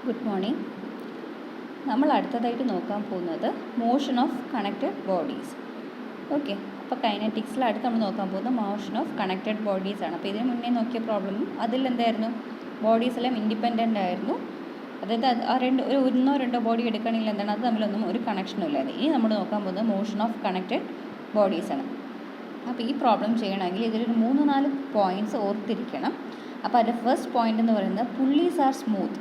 Good morning. നമ്മൾ അടുത്തതായിട്ട് നോക്കാൻ പോകുന്നത് motion of connected bodies. Okay, അപ്പോൾ കൈനറ്റിക്സിൽ അടുത്ത് നമ്മൾ നോക്കാൻ പോകുന്നത് മോഷൻ ഓഫ് കണക്റ്റഡ് ബോഡീസ് ആണ്. അപ്പോൾ ഇതിന് മുന്നേ നോക്കിയ പ്രോബ്ലമും അതിലെന്തായിരുന്നു, ബോഡീസ് എല്ലാം ഇൻഡിപെൻഡൻ്റ് ആയിരുന്നു. അതായത് ഒന്നോ രണ്ടോ ബോഡി എടുക്കുകയാണെങ്കിൽ എന്താണ്, അത് തമ്മിലൊന്നും ഒരു കണക്ഷനും ഇല്ലായിരുന്നു. ഇനി നമ്മൾ നോക്കാൻ പോകുന്നത് മോഷൻ ഓഫ് കണക്റ്റഡ് ബോഡീസ് ആണ്. അപ്പോൾ ഈ പ്രോബ്ലം ചെയ്യണമെങ്കിൽ ഇതിലൊരു 3-4 പോയിൻറ്റ്സ് ഓർത്തിരിക്കണം. അപ്പോൾ അതിൻ്റെ ഫസ്റ്റ് പോയിൻ്റ് എന്ന് പറയുന്നത് പുള്ളീസ് ആർ സ്മൂത്ത്,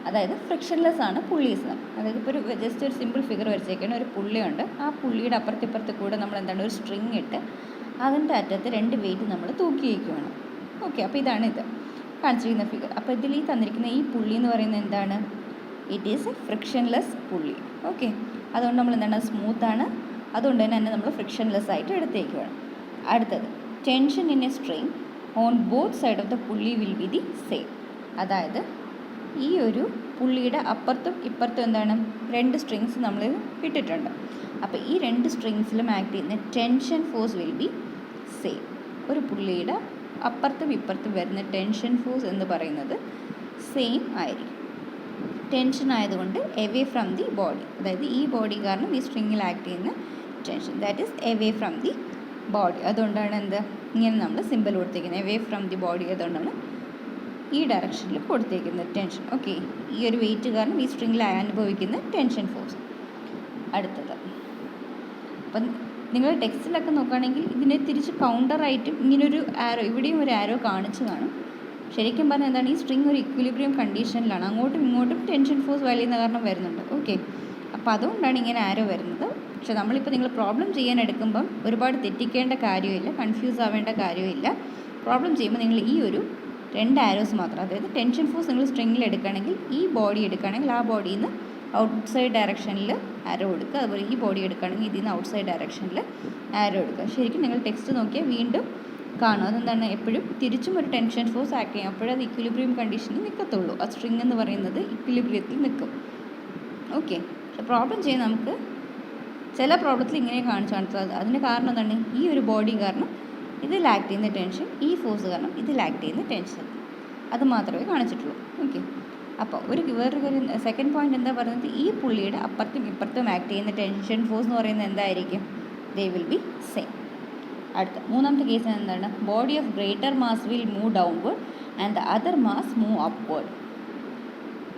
അതായത് ഫ്രിക്ഷൻലെസ് ആണ് പുള്ളീസ്. അതായത് ഇപ്പോൾ ജസ്റ്റ് ഒരു സിമ്പിൾ ഫിഗർ വരച്ചേക്കാണ്. ഒരു പുള്ളിയുണ്ട്, ആ പുള്ളിയുടെ അപ്പുറത്തിപ്പുറത്ത് കൂടെ നമ്മൾ എന്താണ് ഒരു സ്ട്രിങ് ഇട്ട് അതിൻ്റെ അറ്റത്ത് 2 വെയിറ്റ് നമ്മൾ തൂക്കി വയ്ക്കുകയാണ്. ഓക്കെ, അപ്പോൾ ഇതാണ് ഇത് കാണിച്ചിരിക്കുന്ന ഫിഗർ. അപ്പോൾ ഇതിൽ ഈ തന്നിരിക്കുന്ന ഈ പുള്ളി എന്ന് പറയുന്നത് എന്താണ്, ഇറ്റ് ഈസ് എ ഫ്രിക്ഷൻലെസ് പുള്ളി. ഓക്കെ, അതുകൊണ്ട് നമ്മൾ എന്താണ് സ്മൂത്താണ്, അതുകൊണ്ട് തന്നെ നമ്മൾ ഫ്രിക്ഷൻലെസ് ആയിട്ട് എടുത്തേക്കുകയാണ്. അടുത്തത് tension in A string on both side of the പുള്ളി വിൽ ബി ദി സെയിം. അതായത് ഈ ഒരു പുള്ളിയുടെ അപ്പുറത്തും ഇപ്പുറത്തും എന്താണ് 2 സ്ട്രിങ്സ് നമ്മൾ ഇട്ടിട്ടുണ്ട്. അപ്പോൾ ഈ 2 സ്ട്രിങ്സിലും ആക്ട് ചെയ്യുന്ന tension force will be same. ഒരു പുള്ളിയുടെ അപ്പുറത്തും ഇപ്പുറത്തും വരുന്ന ടെൻഷൻ ഫോഴ്സ് എന്ന് പറയുന്നത് സെയിം ആയിരിക്കും. ടെൻഷൻ ആയതുകൊണ്ട് എവേ ഫ്രം ദി ബോഡി, അതായത് ഈ ബോഡി കാരണം ഈ സ്ട്രിങ്ങിൽ ആക്ട് ചെയ്യുന്ന tension, that is away from the body. അതുകൊണ്ടാണ് എന്ത് ഇങ്ങനെ നമ്മൾ സിമ്പിൾ കൊടുത്തേക്കുന്നത്, എവേ ഫ്രം ദി ബോഡി. അതുകൊണ്ടാണ് ഈ ഡയറക്ഷനിൽ കൊടുത്തേക്കുന്നത് ടെൻഷൻ. ഓക്കെ, ഈ ഒരു വെയിറ്റ് കാരണം ഈ സ്ട്രിങ്ങിൽ അനുഭവിക്കുന്ന ടെൻഷൻ ഫോഴ്സ്. അടുത്തത്, അപ്പം നിങ്ങൾ ടെക്സ്റ്റിലൊക്കെ നോക്കുകയാണെങ്കിൽ ഇതിനെ തിരിച്ച് കൗണ്ടറായിട്ടും ഇങ്ങനൊരു ആരോ, ഇവിടെയും ഒരു ആരോ കാണിച്ച് കാണും. ശരിക്കും പറഞ്ഞാൽ എന്താണ്, ഈ സ്ട്രിങ് ഒരു ഇക്വിലിബ്രിയം കണ്ടീഷനിലാണ്, അങ്ങോട്ടും ഇങ്ങോട്ടും ടെൻഷൻ ഫോഴ്സ് വലിയുന്ന കാരണം വരുന്നുണ്ട്. ഓക്കെ, അപ്പോൾ അതുകൊണ്ടാണ് ഇങ്ങനെ ആരോ വരുന്നത്. പക്ഷേ നമ്മളിപ്പോൾ നിങ്ങൾ പ്രോബ്ലം ചെയ്യാൻ എടുക്കുമ്പം ഒരുപാട് തെറ്റിക്കേണ്ട കാര്യമില്ല, കൺഫ്യൂസ് ആവേണ്ട കാര്യമില്ല. പ്രോബ്ലം ചെയ്യുമ്പോൾ നിങ്ങൾ ഈ ഒരു 2 ആരോസ് മാത്രം, അതായത് ടെൻഷൻ ഫോഴ്സ് നിങ്ങൾ സ്ട്രിങ്ങിൽ എടുക്കുകയാണെങ്കിൽ ഈ ബോഡി എടുക്കുകയാണെങ്കിൽ ആ ബോഡിയിൽ നിന്ന് ഔട്ട് സൈഡ് ഡയറക്ഷനിൽ ആരോ എടുക്കുക. അതുപോലെ ഈ ബോഡി എടുക്കുകയാണെങ്കിൽ ഇതിൽ നിന്ന് ഔട്ട് സൈഡ് ഡയറക്ഷനിൽ ആരോ എടുക്കുക. ശരിക്കും നിങ്ങൾ ടെക്സ്റ്റ് നോക്കിയാൽ വീണ്ടും കാണും. അതെന്താണ്, എപ്പോഴും തിരിച്ചും ഒരു ടെൻഷൻ ഫോഴ്സ് ആക്ട് ചെയ്യും. അപ്പോഴത് ഇക്വിലിബ്രിയം കണ്ടീഷനിൽ നിൽക്കത്തുള്ളൂ. ആ സ്ട്രിങ് എന്ന് പറയുന്നത് ഇക്വിലിബ്രിയത്തിൽ നിൽക്കും. ഓക്കെ, പ്രോബ്ലം ചെയ്യാൻ നമുക്ക് ചില പ്രോബ്ലത്തിൽ ഇങ്ങനെ കാണിച്ചത്. അതിന് കാരണം എന്താണ്, ഈ ഒരു ബോഡി കാരണം ഇതിൽ ആക്ട് ചെയ്യുന്ന ടെൻഷൻ, ഈ ഫോഴ്സ് കാരണം ഇതിൽ ആക്ട് ചെയ്യുന്ന ടെൻഷൻ, അത് മാത്രമേ കാണിച്ചിട്ടുള്ളൂ. ഓക്കെ, അപ്പോൾ വേറൊരു കാര്യം, സെക്കൻഡ് പോയിന്റ് എന്താ പറയുന്നത്, ഈ പുള്ളിയുടെ അപ്പുറത്തും ഇപ്പുറത്തും ആക്ട് ചെയ്യുന്ന ടെൻഷൻ ഫോഴ്സ് എന്ന് പറയുന്നത് എന്തായിരിക്കും, ദേ വിൽ ബി സെയിം. അടുത്ത മൂന്നാമത്തെ കേസ് എന്താണ്, body of greater mass will move downward and the other mass move upward.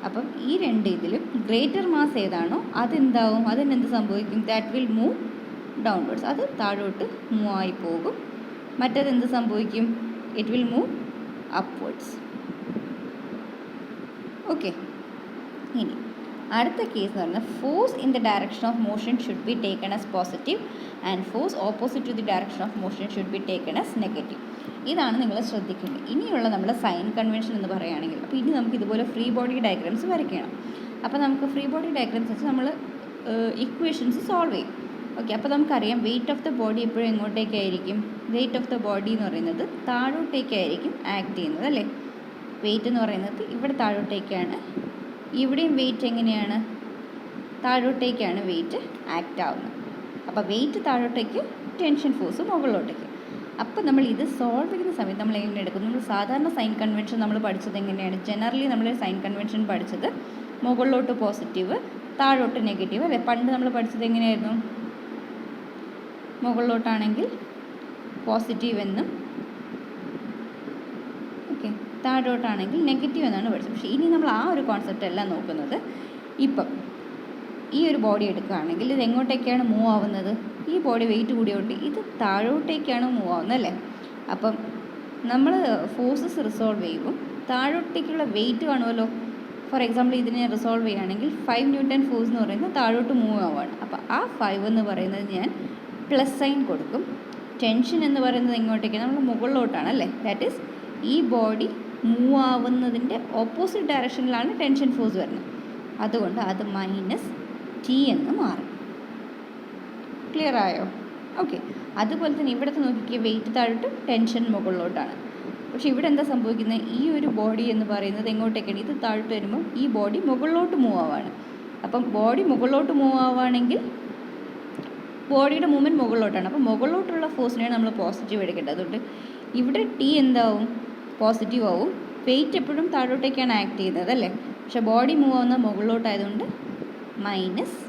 അപ്പം ഈ 2 ഇതിലും ഗ്രേറ്റർ മാസ് ഏതാണോ അതെന്താവും, അതിനെന്ത് സംഭവിക്കും, ദാറ്റ് വിൽ മൂവ് ഡൗൺവേർഡ്സ്, അത് താഴോട്ട് മൂവ് ആയി പോകും. മറ്റേതെന്ത് സംഭവിക്കും, it will move upwards. Okay, ഇനി അടുത്ത കേസ് എന്ന് പറയുന്നത് force in the direction of motion should be taken as positive and force opposite to the direction of motion should be taken as negative. ഇതാണ് നിങ്ങൾ ശ്രദ്ധിക്കേണ്ടത്. ഇനിയുള്ള നമ്മുടെ സൈൻ കൺവെൻഷൻ എന്ന് പറയുകയാണെങ്കിൽ, അപ്പോൾ ഇനി നമുക്ക് ഇതുപോലെ ഫ്രീ ബോഡി ഡയഗ്രാംസ് വരയ്ക്കണം. അപ്പോൾ നമുക്ക് ഫ്രീ ബോഡി ഡയഗ്രാംസ് വെച്ച് നമ്മൾ ഇക്വേഷൻസ് സോൾവ് ചെയ്യും. ഓക്കെ, അപ്പോൾ നമുക്കറിയാം വെയിറ്റ് ഓഫ് ദ ബോഡി എപ്പോഴും എങ്ങോട്ടേക്കായിരിക്കും, വെയിറ്റ് ഓഫ് ദ ബോഡി എന്ന് പറയുന്നത് താഴോട്ടേക്കായിരിക്കും ആക്ട് ചെയ്യുന്നത്, അല്ലേ. വെയിറ്റ് എന്ന് പറയുന്നത് ഇവിടെ താഴോട്ടേക്കാണ്, ഇവിടെയും വെയിറ്റ് എങ്ങനെയാണ്, താഴോട്ടേക്കാണ് വെയിറ്റ് ആക്ട് ആവുന്നത്. അപ്പോൾ വെയിറ്റ് താഴോട്ടേക്ക്, ടെൻഷൻ ഫോഴ്സ് മുകളിലോട്ടേക്ക്. അപ്പോൾ നമ്മൾ ഇത് സോൾവ് ചെയ്യുന്ന സമയത്ത് നമ്മൾ എങ്ങനെ എടുക്കും, നമ്മൾ സാധാരണ സൈൻ കൺവെൻഷൻ നമ്മൾ പഠിച്ചത് എങ്ങനെയാണ്, ജനറലി നമ്മൾ സൈൻ കൺവെൻഷൻ പഠിച്ചത് മുകളിലോട്ട് പോസിറ്റീവ്, താഴോട്ട് നെഗറ്റീവ്, അല്ലേ. പണ്ട് നമ്മൾ പഠിച്ചത് എങ്ങനെയായിരുന്നു, മുകളിലോട്ടാണെങ്കിൽ പോസിറ്റീവ് എന്നും, ഓക്കെ, താഴോട്ടാണെങ്കിൽ നെഗറ്റീവ് എന്നാണ് പഠിച്ചത്. പക്ഷേ ഇനി നമ്മൾ ആ ഒരു കോൺസെപ്റ്റ് അല്ല നോക്കുന്നത്. ഇപ്പം ഈ ഒരു ബോഡി എടുക്കുകയാണെങ്കിൽ ഇത് എങ്ങോട്ടേക്കാണ് മൂവ് ആവുന്നത്, ഈ ബോഡി വെയിറ്റ് കൂടിയോണ്ട് ഇത് താഴോട്ടേക്കാണ് മൂവ് ആവുന്നത്, അല്ലേ. അപ്പം നമ്മൾ ഫോഴ്സസ് റിസോൾവ് ചെയ്യുമ്പോൾ താഴോട്ടേക്കുള്ള വെയിറ്റ് കാണുമല്ലോ. ഫോർ എക്സാമ്പിൾ ഇതിനെ റിസോൾവ് ചെയ്യുകയാണെങ്കിൽ 5 ന്യൂട്ടൺ ഫോഴ്സ് എന്ന് പറയുന്നത് താഴോട്ട് മൂവ് ആവുകയാണ്. അപ്പോൾ ആ 5 എന്ന് പറയുന്നത് ഞാൻ പ്ലസ് സൈൻ കൊടുക്കും. ടെൻഷൻ എന്ന് പറയുന്നത് എങ്ങോട്ടേക്ക്, നമ്മൾ മുകളിലോട്ടാണ്, അല്ലേ. ദാറ്റ് ഈസ് ഈ ബോഡി മൂവ് ആവുന്നതിൻ്റെ ഓപ്പോസിറ്റ് ഡയറക്ഷനിലാണ് ടെൻഷൻ ഫോഴ്സ് വരുന്നത്. അതുകൊണ്ട് അത് -T എന്ന് മാറും. ക്ലിയർ ആയോ? ഓക്കെ, അതുപോലെ തന്നെ ഇവിടുത്തെ നോക്കിക്കുക, വെയിറ്റ് താഴോട്ട്, ടെൻഷൻ മുകളിലോട്ടാണ്. പക്ഷേ ഇവിടെ എന്താ സംഭവിക്കുന്നത്, ഈ ഒരു ബോഡി എന്ന് പറയുന്നത് എങ്ങോട്ടേക്കാണ്, ഇത് താഴോട്ട് വരുമ്പോൾ ഈ ബോഡി മുകളിലോട്ട് മൂവ് ആവുകയാണ്. അപ്പം ബോഡി മുകളിലോട്ട് മൂവ് ആവുകയാണെങ്കിൽ ബോഡിയുടെ മൂവ്മെൻറ്റ് മുകളിലോട്ടാണ്. അപ്പോൾ മുകളിലോട്ടുള്ള ഫോഴ്സിനെയാണ് നമ്മൾ പോസിറ്റീവ് എടുക്കേണ്ടത്. അതുകൊണ്ട് ഇവിടെ T എന്താവും, പോസിറ്റീവ് ആവും. വെയിറ്റ് എപ്പോഴും താഴോട്ടേക്കാണ് ആക്ട് ചെയ്യുന്നത്, അല്ലേ. പക്ഷേ ബോഡി മൂവ് ആവുന്ന മുകളിലോട്ടായതുകൊണ്ട് മൈനസ്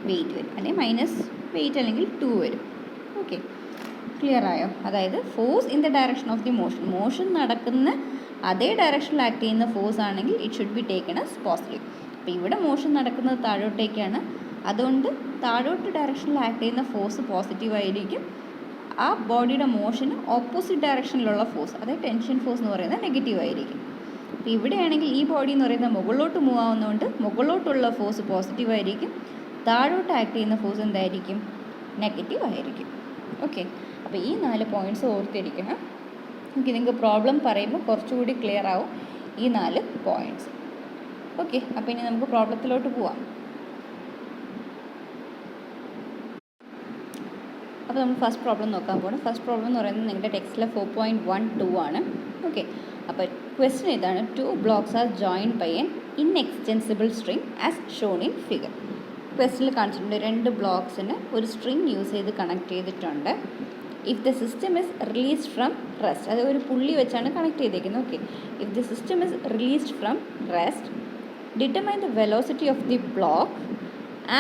വെയിറ്റ് വരും, അല്ലെങ്കിൽ മൈനസ് വെയിറ്റ് അല്ലെങ്കിൽ 2 വരും. ഓക്കെ, ക്ലിയർ ആയോ? അതായത് force in the direction of the motion നടക്കുന്ന അതേ ഡയറക്ഷനിൽ ആക്ട് ചെയ്യുന്ന ഫോഴ്സ് ആണെങ്കിൽ it should be taken as positive. അപ്പോൾ ഇവിടെ മോഷൻ നടക്കുന്നത് താഴോട്ടേക്കാണ്, അതുകൊണ്ട് താഴോട്ട് ഡയറക്ഷനിൽ ആക്ട് ചെയ്യുന്ന ഫോഴ്സ് പോസിറ്റീവ് ആയിരിക്കും. ആ ബോഡിയുടെ മോഷന് ഓപ്പോസിറ്റ് ഡയറക്ഷനിലുള്ള ഫോഴ്സ്, അതായത് ടെൻഷൻ ഫോഴ്സ് എന്ന് പറയുന്നത് നെഗറ്റീവ് ആയിരിക്കും. അപ്പോൾ ഇവിടെയാണെങ്കിൽ ഈ ബോഡി എന്ന് പറയുന്നത് മുകളിലോട്ട് മൂവ് ആവുന്നതുകൊണ്ട് മുകളിലോട്ടുള്ള ഫോഴ്സ് പോസിറ്റീവ് ആയിരിക്കും, താഴോട്ട് ആക്ട് ചെയ്യുന്ന ഫോഴ്സ് എന്തായിരിക്കും? നെഗറ്റീവ് ആയിരിക്കും. ഓക്കെ, അപ്പോൾ ഈ 4 പോയിൻറ്റ്സ് ഓർത്തിരിക്കണം. ഓക്കെ, നിങ്ങൾക്ക് പ്രോബ്ലം പറയുമ്പോൾ കുറച്ചുകൂടി ക്ലിയർ ആവും ഈ 4 പോയിൻറ്റ്സ്. ഓക്കെ, അപ്പോൾ ഇനി നമുക്ക് പ്രോബ്ലത്തിലോട്ട് പോവാം. അപ്പോൾ നമ്മൾ ഫസ്റ്റ് പ്രോബ്ലം നോക്കാൻ പോകണം. ഫസ്റ്റ് പ്രോബ്ലം എന്ന് പറയുന്നത് നിങ്ങളുടെ ടെക്സ്റ്റിലെ 4.12 ആണ്. ഓക്കെ, അപ്പോൾ ക്വസ്റ്റ്യൻ ഇതാണ്: 2 blocks are joined by an inextensible string as shown in figure. ക്വസ്റ്റ്യനിൽ കാണിച്ചിട്ടുണ്ട് 2 ബ്ലോക്സിന് ഒരു സ്ട്രിങ് യൂസ് ചെയ്ത് കണക്ട് ചെയ്തിട്ടുണ്ട്. If the system is released from rest, അത് ഒരു പുള്ളി വെച്ചാണ് കണക്ട് ചെയ്തേക്കുന്നത്. Okay, if the system is released from rest, determine the velocity of the block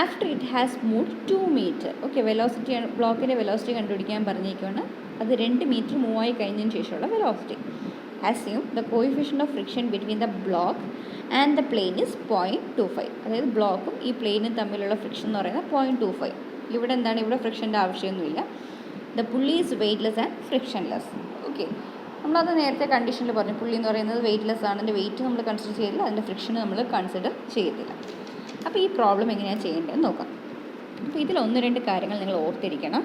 after it has moved 2 meter. Okay, velocity, ബ്ലോക്കിൻ്റെ velocity കണ്ടുപിടിക്കാൻ പറഞ്ഞേക്കുവാണ്. അത് 2 meter മൂവ് ആയി കഴിഞ്ഞതിന് ശേഷമുള്ള velocity. Assume the coefficient of friction between the block and the plain is 0.25. അതായത് ബ്ലോക്കും ഈ പ്ലെയിനും തമ്മിലുള്ള ഫ്രിക്ഷൻ എന്ന് പറയുന്നത് 0.25. ഇവിടെ എന്താണ്? ഇവിടെ ഫ്രിക്ഷൻ്റെ ആവശ്യമൊന്നുമില്ല. ദ പുള്ളി is weightless and frictionless. Okay, നമ്മളത് നേരത്തെ കണ്ടീഷനിൽ പറഞ്ഞു. പുള്ളി എന്ന് പറയുന്നത് വെയ്റ്റ്ലെസ് ആണ്, അതിൻ്റെ വെയിറ്റ് നമ്മൾ കൺസിഡർ ചെയ്തില്ല, അതിൻ്റെ ഫ്രിക്ഷൻ നമ്മൾ കൺസിഡർ ചെയ്തില്ല. അപ്പോൾ ഈ പ്രോബ്ലം എങ്ങനെയാണ് ചെയ്യേണ്ടതെന്ന് നോക്കാം. അപ്പോൾ ഇതിൽ 1-2 കാര്യങ്ങൾ നിങ്ങൾ ഓർത്തിരിക്കണം.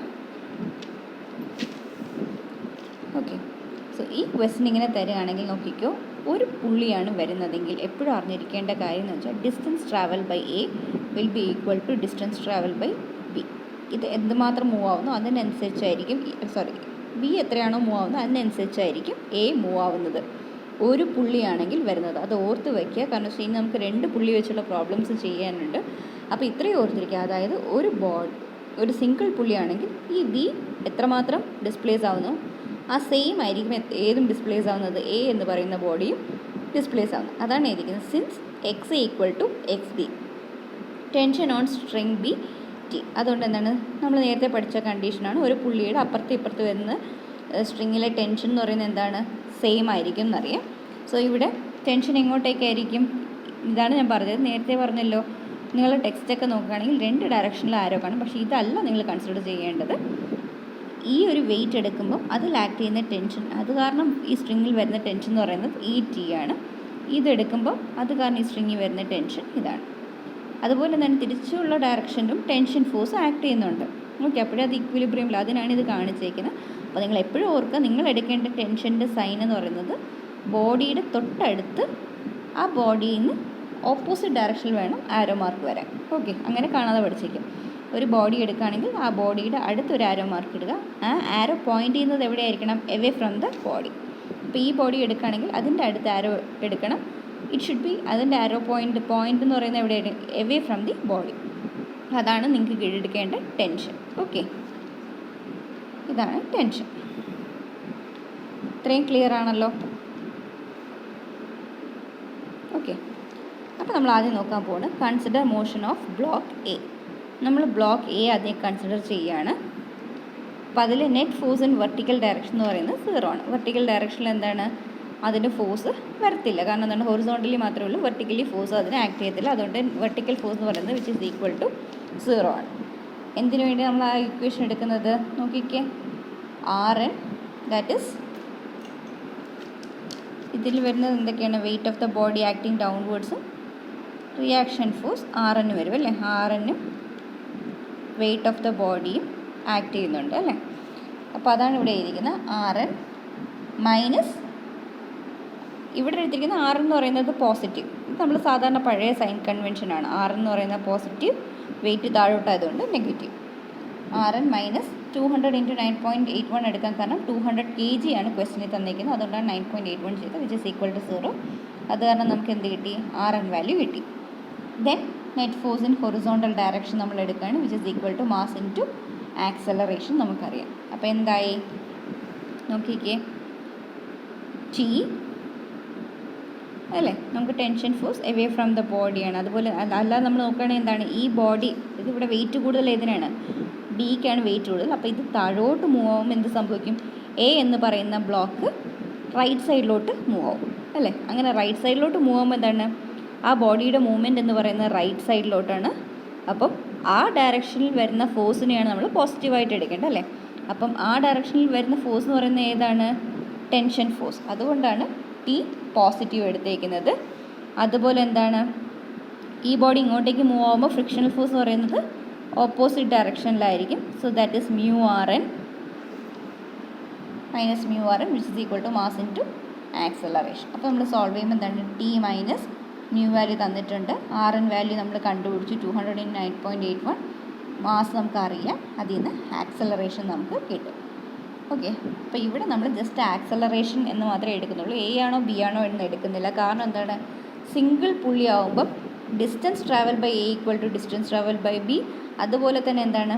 ഓക്കെ, സോ ഈ ക്വസ്റ്റ്യൻ ഇങ്ങനെ തരികയാണെങ്കിൽ നോക്കിക്കോ, ഒരു പുള്ളിയാണ് വരുന്നതെങ്കിൽ എപ്പോഴും അറിഞ്ഞിരിക്കേണ്ട കാര്യം എന്ന് വെച്ചാൽ distance travel by A will be equal to distance travel by B. ഇത് എന്തുമാത്രം മൂവ് ആവുന്നു അതിനനുസരിച്ചായിരിക്കും, ബി എത്രയാണോ മൂവ് ആവുന്നത് അതിനനുസരിച്ചായിരിക്കും എ മൂവ് ആവുന്നത്. ഒരു പുള്ളിയാണെങ്കിൽ വരുന്നത്, അത് ഓർത്ത് വയ്ക്കുക. കാരണം വെച്ചാൽ ഇനി നമുക്ക് 2 പുള്ളി വെച്ചുള്ള പ്രോബ്ലംസ് ചെയ്യാനുണ്ട്. അപ്പോൾ ഇത്രയും ഓർത്തിരിക്കുക. അതായത് ഒരു സിംഗിൾ പുള്ളിയാണെങ്കിൽ ഈ ബി എത്രമാത്രം ഡിസ്പ്ലേസ് ആവുന്നു ആ സെയിം ആയിരിക്കും ഏതും ഡിസ്പ്ലേസ് ആവുന്നത്, എ എന്ന് പറയുന്ന ബോഡിയും ഡിസ്പ്ലേസ് ആവുന്നത്. അതാണ് എഴുതിക്കുന്നത്. Since X equal to X B, tension on string B T. അതുകൊണ്ട് എന്താണ്, നമ്മൾ നേരത്തെ പഠിച്ച കണ്ടീഷനാണ്. ഒരു പുള്ളിയുടെ അപ്പുറത്ത് ഇപ്പുറത്ത് വരുന്ന സ്ട്രിങ്ങിലെ ടെൻഷൻ എന്ന് പറയുന്നത് എന്താണ്? സെയിം ആയിരിക്കും എന്നറിയാം. സോ ഇവിടെ ടെൻഷൻ എങ്ങോട്ടേക്കായിരിക്കും? ഇതാണ് ഞാൻ പറഞ്ഞത്, നേരത്തെ പറഞ്ഞല്ലോ. നിങ്ങൾ ടെക്സ്റ്റൊക്കെ നോക്കുകയാണെങ്കിൽ 2 ഡയറക്ഷനിൽ ആരോ കാണും. പക്ഷേ ഇതല്ല നിങ്ങൾ കൺസിഡർ ചെയ്യേണ്ടത്. ഈ ഒരു വെയിറ്റ് എടുക്കുമ്പോൾ അതിൽ ആക്ട് ചെയ്യുന്ന ടെൻഷൻ, അത് കാരണം ഈ സ്ട്രിങ്ങിൽ വരുന്ന ടെൻഷൻ എന്ന് പറയുന്നത് ഈ ടി ആണ്. ഇതെടുക്കുമ്പോൾ അത് കാരണം ഈ സ്ട്രിങ്ങിൽ വരുന്ന ടെൻഷൻ ഇതാണ്. അതുപോലെ തന്നെ തിരിച്ചുള്ള ഡയറക്ഷനിലും ടെൻഷൻ ഫോഴ്സ് ആക്ട് ചെയ്യുന്നുണ്ട്. ഓക്കെ, അപ്പോഴേ അത് ഇക്വിലിബ്രിയമില്ല, അതിനാണ് ഇത് കാണിച്ചേക്കുന്നത്. അപ്പോൾ നിങ്ങൾ എപ്പോഴും ഓർക്കുക, നിങ്ങൾ എടുക്കേണ്ട ടെൻഷൻ്റെ സൈൻ എന്ന് പറയുന്നത് ബോഡിയുടെ തൊട്ടടുത്ത് ആ ബോഡിയിൽ നിന്ന് ഓപ്പോസിറ്റ് ഡയറക്ഷനിൽ വേണം ആരോ മാർക്ക് വരാൻ. ഓക്കെ, അങ്ങനെ കാണാതെ പഠിച്ചേക്കും. ഒരു ബോഡി എടുക്കുകയാണെങ്കിൽ ആ ബോഡിയുടെ അടുത്തൊരു ആരോ മാർക്ക് ഇടുക. ആ ആരോ പോയിൻ്റ് ചെയ്യുന്നത് എവിടെയായിരിക്കണം? Away from the body. അപ്പോൾ ഈ ബോഡി എടുക്കുകയാണെങ്കിൽ അതിൻ്റെ അടുത്ത് ആരോ എടുക്കണം. ഇറ്റ് ഷുഡ് ബി അതിൻ്റെ ആരോ പോയിൻ്റ് എന്ന് പറയുന്നത് എവിടെയാണ്? Away from the body. അതാണ് നിങ്ങൾക്ക് കീഴെടുക്കേണ്ട ടെൻഷൻ. ഓക്കെ, ഇതാണ് ടെൻഷൻ. ഇത്രയും ക്ലിയർ ആണല്ലോ? ഓക്കെ, അപ്പോൾ നമ്മൾ ആദ്യം നോക്കാൻ പോകുന്നത് consider motion of block A. നമ്മൾ ബ്ലോക്ക് എ ആദ്യം കൺസിഡർ ചെയ്യുകയാണ്. അപ്പോൾ അതിൽ net force in vertical direction എന്ന് പറയുന്നത് 0 ആണ്. വെർട്ടിക്കൽ ഡയറക്ഷനിൽ എന്താണ്? അതിൻ്റെ ഫോഴ്സ് വരത്തില്ല. കാരണം എന്താണ്? ഹൊറിസോണ്ടലി മാത്രമേ ഉള്ളൂ, വെർട്ടിക്കലി ഫോഴ്സ് അതിന് ആക്ട് ചെയ്യത്തില്ല. അതുകൊണ്ട് വെർട്ടിക്കൽ ഫോഴ്സ് എന്ന് പറയുന്നത് വിച്ച് ഈസ് ഈക്വൽ ടു 0 ആണ്. എന്തിനു വേണ്ടി നമ്മൾ ആ ഇക്വേഷൻ എടുക്കുന്നത്? നോക്കിക്കേ, Rn ദാറ്റ് ഇസ് ഇതിൽ വരുന്നത് എന്തൊക്കെയാണ്? Weight of the body acting ഡൗൺവേർഡ്സും റിയാക്ഷൻ ഫോഴ്സ് Rn വരും അല്ലേ? Rനും വെയിറ്റ് ഓഫ് ദ ബോഡിയും ആക്ട് ചെയ്യുന്നുണ്ട് അല്ലേ? അപ്പോൾ അതാണ് ഇവിടെ എഴുതിയിരിക്കുന്നത്. Rn മൈനസ് ഇവിടെ എടുത്തിരിക്കുന്ന R എന്ന് പറയുന്നത് പോസിറ്റീവ്. ഇത് നമ്മൾ സാധാരണ പഴയ സൈൻ കൺവെൻഷനാണ്. R എന്ന് പറയുന്നത് പോസിറ്റീവ്, വെയിറ്റ് താഴോട്ടായതുകൊണ്ട് നെഗറ്റീവ്. Rn മൈനസ് 200 × 9.81 എടുക്കാൻ കാരണം 200 kg ആണ് ക്വസ്റ്റിനിൽ തന്നിരിക്കുന്നത്. അതുകൊണ്ടാണ് 9.81 ചെയ്തത്, വിച്ച് ഇസ് ഈക്വൽ ടു 0. അത് കാരണം നമുക്ക് എന്ത് കിട്ടി? Rn വാല്യൂ കിട്ടി. Then net force in horizontal direction നമ്മൾ എടുക്കുകയാണ്, which is equal to mass into acceleration നമുക്കറിയാം. അപ്പോൾ എന്തായി നോക്കിക്കേ, T അല്ലേ? നമുക്ക് tension force away from the ബോഡിയാണ്. അതുപോലെ അല്ലാതെ നമ്മൾ നോക്കുകയാണെങ്കിൽ എന്താണ്, ഈ ബോഡി ഇതിവിടെ വെയിറ്റ് കൂടുതൽ ഏതിനാണ്? ബിക്കാണ് വെയിറ്റ് കൂടുതൽ. അപ്പോൾ ഇത് താഴോട്ട് മൂവ് ആകുമ്പോൾ എന്ത് സംഭവിക്കും? എ എന്ന് പറയുന്ന ബ്ലോക്ക് റൈറ്റ് സൈഡിലോട്ട് മൂവ് ആവും, അല്ലേ? അങ്ങനെ റൈറ്റ് സൈഡിലോട്ട് മൂവ് ആകുമ്പോൾ എന്താണ്, ആ ബോഡിയുടെ മൂവ്മെൻറ്റ് എന്ന് പറയുന്നത് റൈറ്റ് സൈഡിലോട്ടാണ്. അപ്പം ആ ഡയറക്ഷനിൽ വരുന്ന ഫോഴ്സിനെയാണ് നമ്മൾ പോസിറ്റീവായിട്ട് എടുക്കേണ്ടത്, അല്ലേ? അപ്പം ആ ഡയറക്ഷനിൽ വരുന്ന ഫോഴ്സ് എന്ന് പറയുന്നത് ഏതാണ്? Tension force. അതുകൊണ്ടാണ് ടി പോസിറ്റീവ് എടുത്തേക്കുന്നത്. അതുപോലെ എന്താണ്, ഈ ബോഡി ഇങ്ങോട്ടേക്ക് മൂവ് ആകുമ്പോൾ ഫ്രിക്ഷണൽ ഫോഴ്സ് എന്ന് പറയുന്നത് ഓപ്പോസിറ്റ് ഡയറക്ഷനിലായിരിക്കും. So that is mu R N minus mu R N which is equal to mass into acceleration. അപ്പോൾ നമ്മൾ സോൾവ് ചെയ്യുമ്പോൾ എന്താണ്, ടി മൈനസ് ന്യൂ വാല്യൂ തന്നിട്ടുണ്ട്, ആർ എൻ വാല്യൂ നമ്മൾ കണ്ടുപിടിച്ചു 209.81, മാസ് നമുക്കറിയാം, അതിൽ നിന്ന് ആക്സലറേഷൻ നമുക്ക് കിട്ടും. ഓക്കെ, അപ്പോൾ ഇവിടെ നമ്മൾ ജസ്റ്റ് ആക്സലറേഷൻ എന്ന് മാത്രമേ എടുക്കുന്നുള്ളൂ. എ ആണോ ബി ആണോ എന്ന് എടുക്കുന്നില്ല. കാരണം എന്താണ്, സിംഗിൾ പുള്ളി ആകുമ്പം distance travel by A equal to distance travel by B. അതുപോലെ തന്നെ എന്താണ്,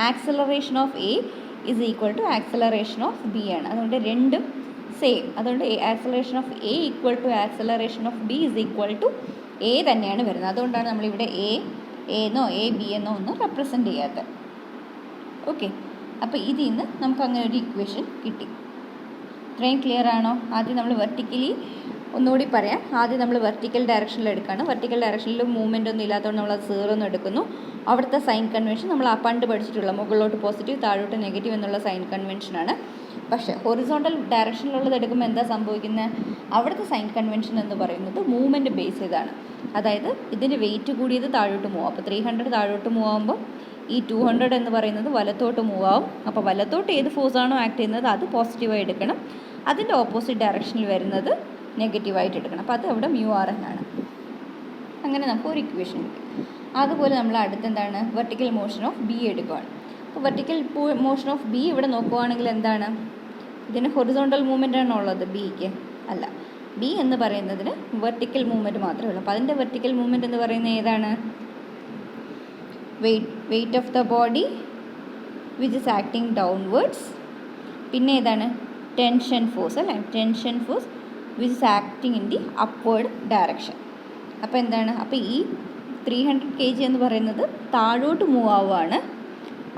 acceleration of A is equal to acceleration of B ആണ്. അതുകൊണ്ട് രണ്ടും സെയിം. അതുകൊണ്ട് acceleration of A equal to acceleration of B is equal to a തന്നെയാണ് വരുന്നത്. അതുകൊണ്ടാണ് നമ്മളിവിടെ എന്നോ എ ബി എന്നോ ഒന്നും റെപ്രസെൻ്റ് ചെയ്യാത്തത്. ഓക്കെ, അപ്പോൾ ഇതിൽ നിന്ന് നമുക്ക് അങ്ങനെ ഒരു ഇക്വേഷൻ കിട്ടി. ഇത്രയും ക്ലിയർ ആണോ? ആദ്യം നമ്മൾ വെർട്ടിക്കലി ഒന്നുകൂടി പറയാം. ആദ്യം നമ്മൾ വെർട്ടിക്കൽ ഡയറക്ഷനിൽ എടുക്കുകയാണ്. വെർട്ടിക്കൽ ഡയറക്ഷനിൽ മൂവ്മെൻ്റ് ഒന്നും ഇല്ലാത്തതുകൊണ്ട് നമ്മൾ അത് 0 എന്ന് എടുക്കുന്നു. അവിടുത്തെ സൈൻ കൺവെൻഷൻ നമ്മൾ ആ പണ്ട് പഠിച്ചിട്ടുള്ള മുകളിലോട്ട് പോസിറ്റീവ് താഴോട്ട് നെഗറ്റീവ് എന്നുള്ള സൈൻ കൺവെൻഷനാണ്. പക്ഷേ ഹൊറിസോണ്ടൽ ഡയറക്ഷനിലുള്ളത് എടുക്കുമ്പോൾ എന്താ സംഭവിക്കുന്നത്, അവിടുത്തെ സൈൻ കൺവെൻഷൻ എന്ന് പറയുന്നത് മൂവ്മെൻറ്റ് ബേസ് ചെയ്താണ്. അതായത് ഇതിൻ്റെ വെയിറ്റ് കൂടിയത് താഴോട്ട് മൂവ്. അപ്പോൾ 300 താഴോട്ട് മൂവ് ആകുമ്പോൾ ഈ 200 എന്ന് പറയുന്നത് വലത്തോട്ട് മൂവ് ആവും. അപ്പോൾ വലത്തോട്ട് ഏത് ഫോഴ്സാണോ ആക്ട് ചെയ്യുന്നത് അത് പോസിറ്റീവായി എടുക്കണം, അതിൻ്റെ ഓപ്പോസിറ്റ് ഡയറക്ഷനിൽ വരുന്നത് നെഗറ്റീവായിട്ട് എടുക്കണം. അപ്പോൾ അത് അവിടെ മ്യൂ ആർ എൻ ആണ്. അങ്ങനെ നമുക്ക് ഒരു ഇക്വേഷൻ കിട്ടും. അതുപോലെ നമ്മൾ അടുത്തെന്താണ്, വെർട്ടിക്കൽ മോഷൻ ഓഫ് ബി എടുക്കുകയാണ്. അപ്പോൾ വെർട്ടിക്കൽ മോഷൻ ഓഫ് ബി ഇവിടെ നോക്കുകയാണെങ്കിൽ എന്താണ്, ഇതിന് ഹൊറിസോണ്ടൽ മൂവ്മെൻ്റ് ആണോ ഉള്ളത്? ബിക്ക് അല്ല. ബി എന്ന് പറയുന്നതിന് വെർട്ടിക്കൽ മൂവ്മെൻറ്റ് മാത്രമേ ഉള്ളൂ. അപ്പോൾ അതിൻ്റെ വെർട്ടിക്കൽ മൂവ്മെൻറ്റ് എന്ന് പറയുന്നത് ഏതാണ്? Wait of the body which is acting downwards. പിന്നെ ഏതാണ്? ടെൻഷൻ ഫോഴ്സ്, അല്ലേ? Tension force which is acting in the upward direction. അപ്പോൾ എന്താണ്, അപ്പോൾ ഈ 300 kg എന്ന് പറയുന്നത് താഴോട്ട് മൂവ് ആവുകയാണ്.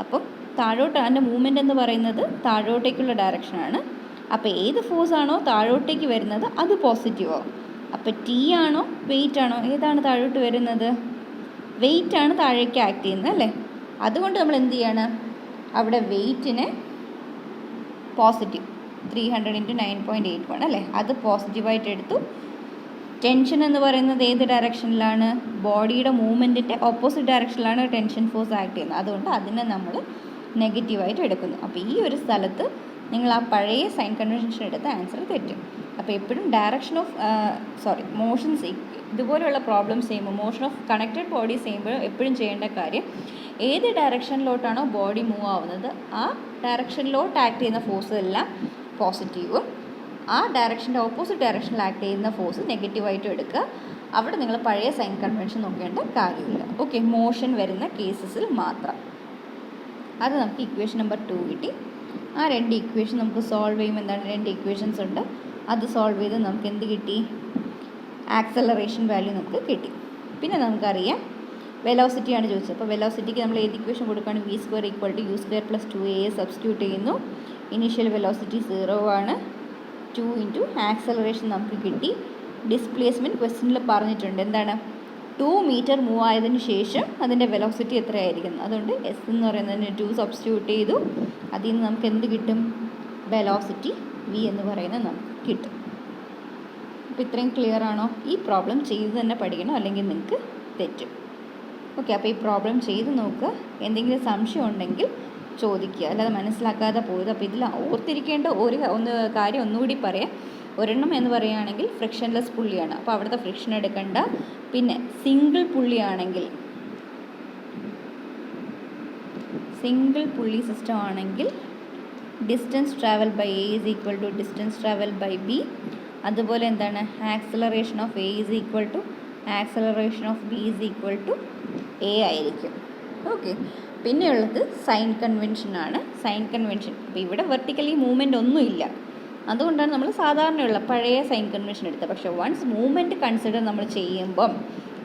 അപ്പം താഴോട്ട് അതിൻ്റെ മൂവ്മെൻറ്റ് എന്ന് പറയുന്നത് താഴോട്ടേക്കുള്ള ഡയറക്ഷനാണ്. അപ്പോൾ ഏത് ഫോഴ്സാണോ താഴോട്ടേക്ക് വരുന്നത് അത് പോസിറ്റീവ് ആവും. അപ്പോൾ ടി ആണോ വെയിറ്റ് ആണോ, ഏതാണ് താഴോട്ട് വരുന്നത്? വെയിറ്റ് ആണ് താഴേക്ക് ആക്ട് ചെയ്യുന്നത്, അല്ലേ? അതുകൊണ്ട് നമ്മൾ എന്ത് ചെയ്യാണ്, അവിടെ വെയിറ്റിനെ പോസിറ്റീവ് 300 × 9.81, അല്ലേ? അത് പോസിറ്റീവായിട്ട് എടുത്തു. ടെൻഷൻ എന്ന് പറയുന്നത് ഏത് ഡയറക്ഷനിലാണ്? ബോഡിയുടെ മൂവ്മെൻറ്റിൻ്റെ ഓപ്പോസിറ്റ് ഡയറക്ഷനിലാണ് ടെൻഷൻ ഫോഴ്സ് ആക്ട് ചെയ്യുന്നത്. അതുകൊണ്ട് അതിനെ നമ്മൾ നെഗറ്റീവായിട്ട് എടുക്കുന്നു. അപ്പോൾ ഈ ഒരു സ്ഥലത്ത് നിങ്ങൾ ആ പഴയ സൈൻ കൺവെൻഷൻ എടുത്ത ആൻസർ തെറ്റും. അപ്പോൾ എപ്പോഴും ഡയറക്ഷൻ ഓഫ് മോഷൻസ് ഇതുപോലെയുള്ള പ്രോബ്ലംസ് ചെയ്യുമ്പോൾ, മോഷൻ ഓഫ് കണക്റ്റഡ് ബോഡീസ് ചെയ്യുമ്പോൾ എപ്പോഴും ചെയ്യേണ്ട കാര്യം, ഏത് ഡയറക്ഷനിലോട്ടാണോ ബോഡി മൂവ് ആവുന്നത് ആ ഡയറക്ഷനിലോട്ട് ആക്ട് ചെയ്യുന്ന ഫോഴ്സ് എല്ലാം പോസിറ്റീവും, ആ ഡയറക്ഷൻ്റെ ഓപ്പോസിറ്റ് ഡയറക്ഷനിൽ ആക്ട് ചെയ്യുന്ന ഫോഴ്സ് നെഗറ്റീവായിട്ടും എടുക്കുക. അവിടെ നിങ്ങൾ പഴയ സൈൻ കൺവെൻഷൻ നോക്കേണ്ട കാര്യമില്ല. ഓക്കെ, മോഷൻ വരുന്ന കേസസിൽ മാത്രം. അത് നമുക്ക് ഇക്വേഷൻ നമ്പർ 2 കിട്ടി. ആ 2 ഇക്വേഷൻ നമുക്ക് സോൾവ് ചെയ്യുമ്പോൾ എന്താണ്, 2 ഇക്വേഷൻസ് ഉണ്ട്. അത് സോൾവ് ചെയ്ത് നമുക്ക് എന്ത് കിട്ടി? ആക്സലറേഷൻ വാല്യൂ നമുക്ക് കിട്ടി. പിന്നെ നമുക്കറിയാം വെലോസിറ്റിയാണ് ചോദിച്ചത്. അപ്പോൾ വെലോസിറ്റിക്ക് നമ്മൾ ഏത് ഇക്വേഷൻ കൊടുക്കുകയാണ്? v² = u² + 2a സബ്സ്റ്റിറ്റ്യൂട്ട് ചെയ്യുന്നു. ഇനീഷ്യൽ വെലോസിറ്റി 0 ആണ്. 2 × ആക്സലറേഷൻ നമുക്ക് കിട്ടി. ഡിസ്പ്ലേസ്മെൻറ്റ് ക്വസ്റ്റ്യനിൽ പറഞ്ഞിട്ടുണ്ട് എന്താണ്, 2 മീറ്റർ മൂവ് ആയതിനു ശേഷം അതിൻ്റെ വെലോസിറ്റി എത്രയായിരിക്കും. അതുകൊണ്ട് എസ് എന്ന് പറയുന്നതിന് 2 സബ്സ്റ്റിറ്റ്യൂട്ട് ചെയ്തു. അതിൽ നിന്ന് നമുക്ക് എന്ത് കിട്ടും? വെലോസിറ്റി v എന്ന് പറയുന്നത് നമുക്ക് കിട്ടും. അപ്പോൾ ഇത്രയും ക്ലിയർ ആണോ? ഈ പ്രോബ്ലം ചെയ്ത് തന്നെ പഠിക്കണം, അല്ലെങ്കിൽ നിങ്ങൾക്ക് തെറ്റും. ഓക്കെ, അപ്പോൾ ഈ പ്രോബ്ലം ചെയ്ത് നോക്കുക. എന്തെങ്കിലും സംശയം ഉണ്ടെങ്കിൽ ചോദിക്കുക, അല്ലാതെ മനസ്സിലാക്കാതെ പോയത്. അപ്പോൾ ഇതിൽ ഓർത്തിരിക്കേണ്ട ഒരു കാര്യം ഒന്നുകൂടി പറയാം. ഒരെണ്ണം എന്ന് പറയുകയാണെങ്കിൽ ഫ്രിക്ഷൻലെസ് പുള്ളിയാണ്. അപ്പോൾ അവിടുത്തെ ഫ്രിക്ഷൻ എടുക്കണ്ട. പിന്നെ സിംഗിൾ പുള്ളി സിസ്റ്റം ആണെങ്കിൽ distance travel by A is equal to distance travel by B. അതുപോലെ എന്താണ്, acceleration of A is equal to acceleration of B is equal to a ആയിരിക്കും. ഓക്കെ, പിന്നെയുള്ളത് സൈൻ കൺവെൻഷനാണ്. സൈൻ കൺവെൻഷൻ, അപ്പോൾ ഇവിടെ vertically movement ഒന്നുമില്ല. അതുകൊണ്ടാണ് നമ്മൾ സാധാരണയുള്ള പഴയ സൈൻ കൺവെൻഷൻ എടുത്തത്. പക്ഷേ വൺസ് മൂവ്മെൻറ്റ് കൺസിഡർ നമ്മൾ ചെയ്യുമ്പം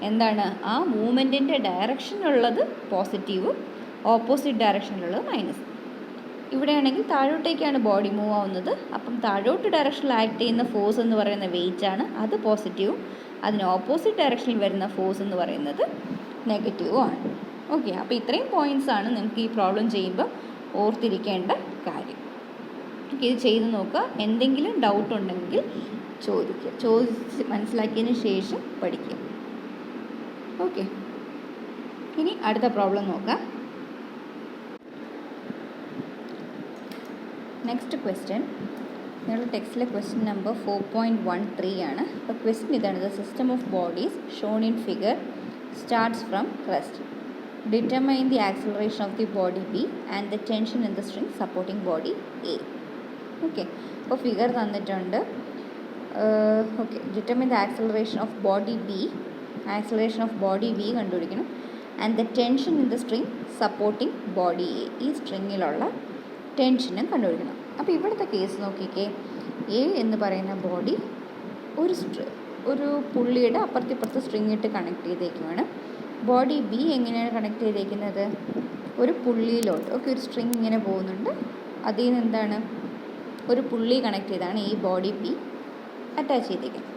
എന്താണ്, ആ മൂവ്മെൻറ്റിൻ്റെ ഡയറക്ഷനുള്ളത് പോസിറ്റീവും ഓപ്പോസിറ്റ് ഡയറക്ഷനിലുള്ളത് മൈനസ്. ഇവിടെയാണെങ്കിൽ താഴോട്ടേക്കാണ് ബോഡി മൂവ് ആവുന്നത്. അപ്പം താഴോട്ട് ഡയറക്ഷനിൽ ആക്ട് ചെയ്യുന്ന ഫോഴ്സ് എന്ന് പറയുന്ന വെയിറ്റ് ആണ്, അത് പോസിറ്റീവും. അതിന് ഓപ്പോസിറ്റ് ഡയറക്ഷനിൽ വരുന്ന ഫോഴ്സ് എന്ന് പറയുന്നത് നെഗറ്റീവും ആണ്. ഓക്കെ, അപ്പോൾ ഇത്രയും പോയിൻറ്റ്സ് ആണ് നിങ്ങൾക്ക് ഈ പ്രോബ്ലം ചെയ്യുമ്പോൾ ഓർത്തിരിക്കേണ്ട കാര്യം. ഇത് ചെയ്ത് നോക്കുക. എന്തെങ്കിലും ഡൗട്ട് ഉണ്ടെങ്കിൽ ചോദിക്കുക, ചോദിച്ച് മനസ്സിലാക്കിയതിന് ശേഷം പഠിക്കുക. ഓക്കെ, ഇനി അടുത്ത പ്രോബ്ലം നോക്കാം. നെക്സ്റ്റ് ക്വസ്റ്റ്യൻ നിങ്ങളുടെ ടെക്സ്റ്റിലെ ക്വസ്റ്റ്യൻ നമ്പർ 4.13 ആണ്. അപ്പോൾ ക്വസ്റ്റ്യൻ ഇതാണ്: the system of bodies shown in figure starts from rest. Determine the acceleration of the body B and the tension in the string supporting body A. Okay, അപ്പോൾ figure തന്നിട്ടുണ്ട്. Okay, determine the acceleration of body B, acceleration of body B കണ്ടുപിടിക്കണം. And the tension in the string supporting body A, ഈ സ്ട്രിങ്ങിലുള്ള ടെൻഷനും കണ്ടുപിടിക്കണം. അപ്പോൾ ഇവിടുത്തെ case നോക്കിക്കേ, എ എന്ന് പറയുന്ന ബോഡി ഒരു പുള്ളിയുടെ അപ്പുറത്തിപ്പുറത്ത് സ്ട്രിങ് ഇട്ട് കണക്ട് ചെയ്തേക്കുവാണ്. ബോഡി ബി എങ്ങനെയാണ് കണക്ട് ചെയ്തേക്കുന്നത്? ഒരു പുള്ളിയിലോട്ട്. ഓക്കെ, ഒരു സ്ട്രിങ് ഇങ്ങനെ പോകുന്നുണ്ട്, അതിൽ നിന്ന് എന്താണ്, ഒരു പുള്ളി കണക്ട് ചെയ്താണ് ഈ ബോഡി ബി അറ്റാച്ച് ചെയ്തേക്കുന്നത്.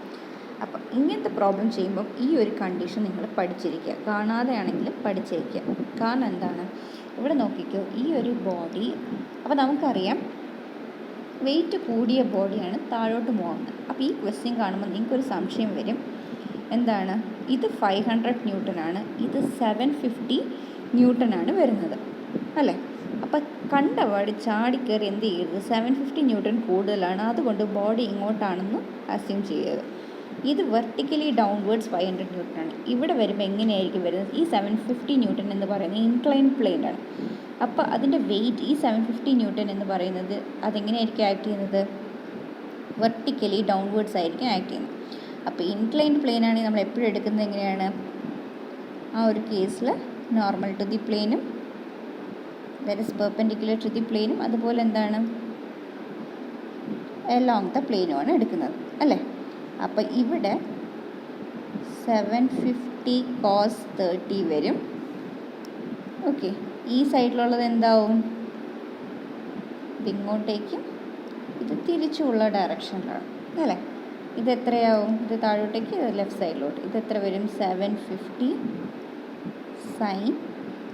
അപ്പം ഇങ്ങനത്തെ പ്രോബ്ലം ചെയ്യുമ്പം ഈ ഒരു കണ്ടീഷൻ നിങ്ങൾ പഠിച്ചിരിക്കുക, കാണാതെ ആണെങ്കിലും പഠിച്ചിരിക്കുക. കാരണം എന്താണ്, ഇവിടെ നോക്കിക്കോ, ഈ ഒരു ബോഡി, അപ്പോൾ നമുക്കറിയാം വെയിറ്റ് കൂടിയ ബോഡിയാണ് താഴോട്ട് പോകുന്നത്. അപ്പോൾ ഈ ക്വസ്റ്റ്യൻ കാണുമ്പോൾ നിങ്ങൾക്കൊരു സംശയം വരും, എന്താണ്, ഇത് 500 ന്യൂട്ടനാണ്, ഇത് 750 ന്യൂട്ടനാണ് വരുന്നത് അല്ലേ? അപ്പം കണ്ടപാട് ചാടിക്കയറി എന്ത് ചെയ്യരുത്, 750 ന്യൂട്ടൺ കൂടുതലാണ്, അതുകൊണ്ട് ബോഡി ഇങ്ങോട്ടാണെന്ന് അസ്യൂം ചെയ്യരുത്. ഇത് വെർട്ടിക്കലി ഡൗൺവേർഡ്സ് 500 ന്യൂട്ടനാണ്. ഇവിടെ വരുമ്പോൾ എങ്ങനെയായിരിക്കും വരുന്നത്, ഈ 750 ന്യൂട്ടൺ എന്ന് പറയുന്നത് ഇൻക്ലൈൻ പ്ലെയിനാണ്. അപ്പോൾ അതിൻ്റെ വെയിറ്റ്, ഈ 750 ന്യൂട്ടൺ എന്ന് പറയുന്നത് അതെങ്ങനെയായിരിക്കും ആക്ട് ചെയ്യുന്നത്, വെർട്ടിക്കലി ഡൗൺവേർഡ്സ് ആയിരിക്കും ആക്ട് ചെയ്യുന്നത്. അപ്പോൾ ഇൻക്ലൈൻഡ് പ്ലെയിൻ ആണെങ്കിൽ നമ്മൾ എപ്പോഴും എടുക്കുന്നത് എങ്ങനെയാണ്, ആ ഒരു കേസിൽ നോർമൽ ടു ദി പ്ലെയിനും that is perpendicular to the പ്ലെയിനും അതുപോലെ എന്താണ് എലോങ് ദ പ്ലെയിനുമാണ് എടുക്കുന്നത് അല്ലേ? അപ്പോൾ ഇവിടെ 750 cos 30 വരും. ഓക്കെ, ഈ സൈഡിലുള്ളത് എന്താവും, ഇതിങ്ങോട്ടേക്കും ഇത് തിരിച്ചുള്ള ഡയറക്ഷനിലാണ് അല്ലേ? ഇത് എത്രയാവും, ഇത് താഴോട്ടേക്ക്, ഇത് ലെഫ്റ്റ് സൈഡിലോട്ട്. ഇത് എത്ര വരും, 750 sin